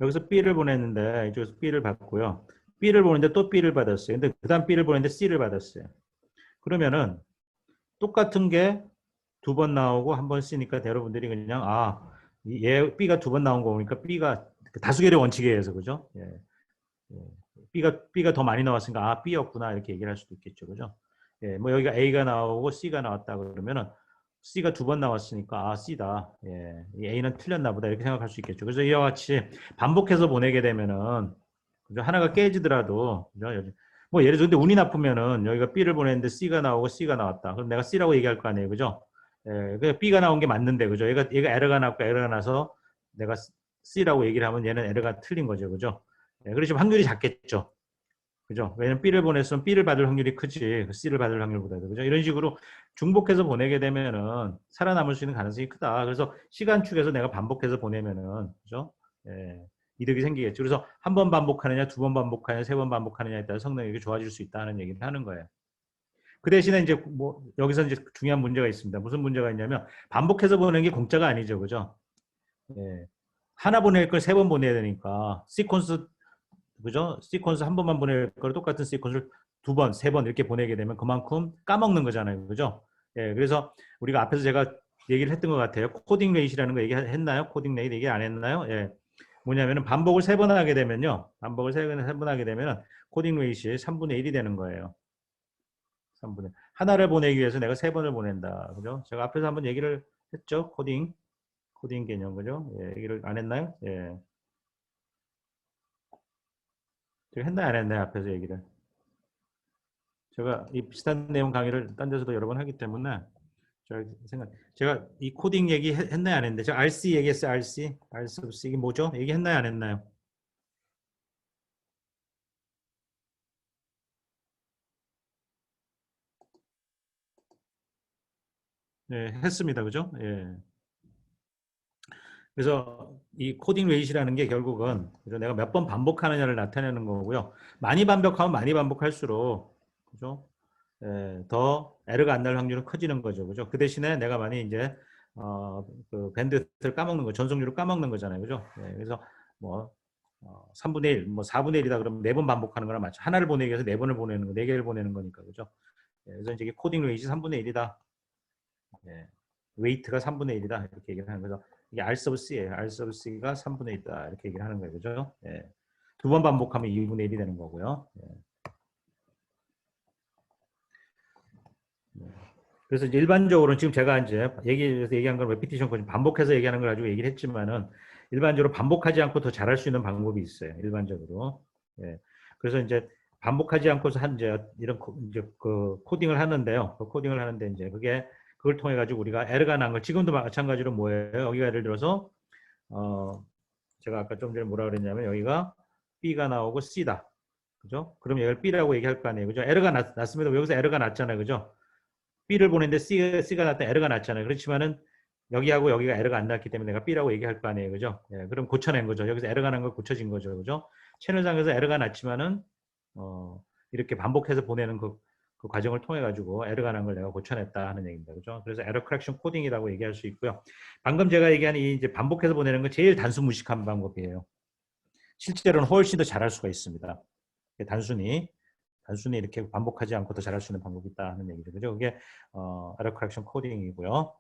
여기서 B를 보냈는데 이쪽에서 B를 받고요. B를 보냈는데 또 B를 받았어요. 근데 그다음 B를 보냈는데 C를 받았어요. 그러면은 똑같은 게 두 번 나오고 한 번 쓰니까 여러분들이 그냥 얘 B가 두 번 나온 거 보니까 B가 다수결의 원칙에 의해서 그죠? 예. 예. B가 더 많이 나왔으니까 B였구나 이렇게 얘기를 할 수도 있겠죠. 그죠? 예. 뭐 여기가 A가 나오고 C가 나왔다 그러면은 C가 두 번 나왔으니까 C다. 예. 이 A는 틀렸나 보다 이렇게 생각할 수 있겠죠. 그래서 이와 같이 반복해서 보내게 되면은 그죠? 하나가 깨지더라도 그죠? 뭐 예를 들어 근데 운이 나쁘면은 여기가 B를 보냈는데 C가 나오고 C가 나왔다. 그럼 내가 C라고 얘기할 거 아니에요. 그죠? 예. 그 B가 나온 게 맞는데 그죠? 얘가 에러가 났고 에러가 나서 내가 C라고 얘기를 하면 얘는 에러가 틀린 거죠. 그죠? 예. 그러시면 확률이 작겠죠. 그죠? 왜냐면 B를 보냈으면 B를 받을 확률이 크지 C를 받을 확률보다도 그죠? 이런 식으로 중복해서 보내게 되면은 살아남을 수 있는 가능성이 크다. 그래서 시간축에서 내가 반복해서 보내면은 그죠? 예, 이득이 생기겠죠. 그래서 한 번 반복하느냐, 두 번 반복하느냐, 세 번 반복하느냐에 따라 성능이 좋아질 수 있다는 얘기를 하는 거예요. 그 대신에 이제 뭐 여기서 이제 중요한 문제가 있습니다. 무슨 문제가 있냐면 반복해서 보내는 게 공짜가 아니죠, 그죠? 예. 하나 보낼 걸 세 번 보내야 되니까 시퀀스 그죠? 시퀀스 한 번만 보낼 거를 똑같은 시퀀스를 두 번, 세 번 이렇게 보내게 되면 그만큼 까먹는 거잖아요. 그죠? 예, 그래서 우리가 앞에서 제가 얘기를 했던 것 같아요. 코딩 레이시라는 거 얘기했나요? 코딩 레이 얘기 안 했나요? 예. 뭐냐면은 반복을 세 번 하게 되면요. 반복을 세 번 하게 되면은 코딩 레이시 3분의 1이 되는 거예요. 3분의 하나를 보내기 위해서 내가 세 번을 보낸다. 그죠? 제가 앞에서 한번 얘기를 했죠. 코딩 개념 그죠? 예, 얘기를 안 했나요? 예. 제가 했나요? 안 했나요? 앞에서 얘기를. 제가 이 비슷한 내용 강의를 딴 데서도 여러 번 하기 때문에 제가 이 코딩 얘기 했나요 안 했는데 제가 RC 얘기했어요. RC 이게 뭐죠? 얘기했나요 안 했나요? 네, 했습니다. 그죠? 예. 그래서 이 코딩 레이시라는 게 결국은 그래서 내가 몇 번 반복하느냐를 나타내는 거고요. 많이 반복하면 많이 반복할수록 그죠? 더 에러가 안 날 확률은 커지는 거죠. 그죠? 그 대신에 내가 많이 이제 그 밴드를 까먹는 거, 전속률을 까먹는 거잖아요. 그죠? 그래서 뭐 3분의 1, 뭐 4분의 1이다 그러면 4번 반복하는 거랑 맞죠. 하나를 보내기 위해서 4번을 보내는 거, 4개를 보내는 거니까. 그죠? 그래서 이제 코딩 레이시 3분의 1이다. 웨이트가 3분의 1이다. 이렇게 얘기를 하는 거죠. 이게 R sub C예요. R sub C가 3분의 1이다. 이렇게 얘기를 하는 거예요. 그죠? 2번 반복하면 2분의 1이 되는 거고요. 그래서 이제 일반적으로 지금 제가 이제 얘기한 건 레피티션 코딩 반복해서 얘기하는 걸 가지고 얘기를 했지만은 일반적으로 반복하지 않고 더 잘할 수 있는 방법이 있어요. 일반적으로. 그래서 이제 반복하지 않고서 한 이제 이런 이제 그 코딩을 하는데요. 그 코딩을 하는데 이제 그걸 통해 가지고 우리가 에러가 난 걸 지금도 마찬가지로 뭐예요? 여기가 예를 들어서 제가 아까 좀 전에 뭐라 그랬냐면 여기가 B가 나오고 C다. 그죠? 그럼 이걸 B라고 얘기할 거 아니에요. 그죠? 에러가 났습니다. 여기서 에러가 났잖아요. 그죠? B를 보냈는데 C가 났다 에러가 났잖아요. 그렇지만은 여기하고 여기가 에러가 안 났기 때문에 내가 B라고 얘기할 거 아니에요. 그죠? 그럼 고쳐낸 거죠. 여기서 에러가 난 걸 고쳐진 거죠. 그죠? 채널상에서 에러가 났지만은 이렇게 반복해서 보내는 그 과정을 통해 가지고 에러가 난 걸 내가 고쳐냈다 하는 얘기입니다. 그죠? 그래서 에러 커렉션 코딩이라고 얘기할 수 있고요. 방금 제가 얘기한 이 이제 반복해서 보내는 건 제일 단순 무식한 방법이에요. 실제로는 훨씬 더 잘할 수가 있습니다. 단순히 이렇게 반복하지 않고 더 잘할 수 있는 방법이 있다는 얘기죠. 그죠? 그게 에러 커렉션 코딩이고요.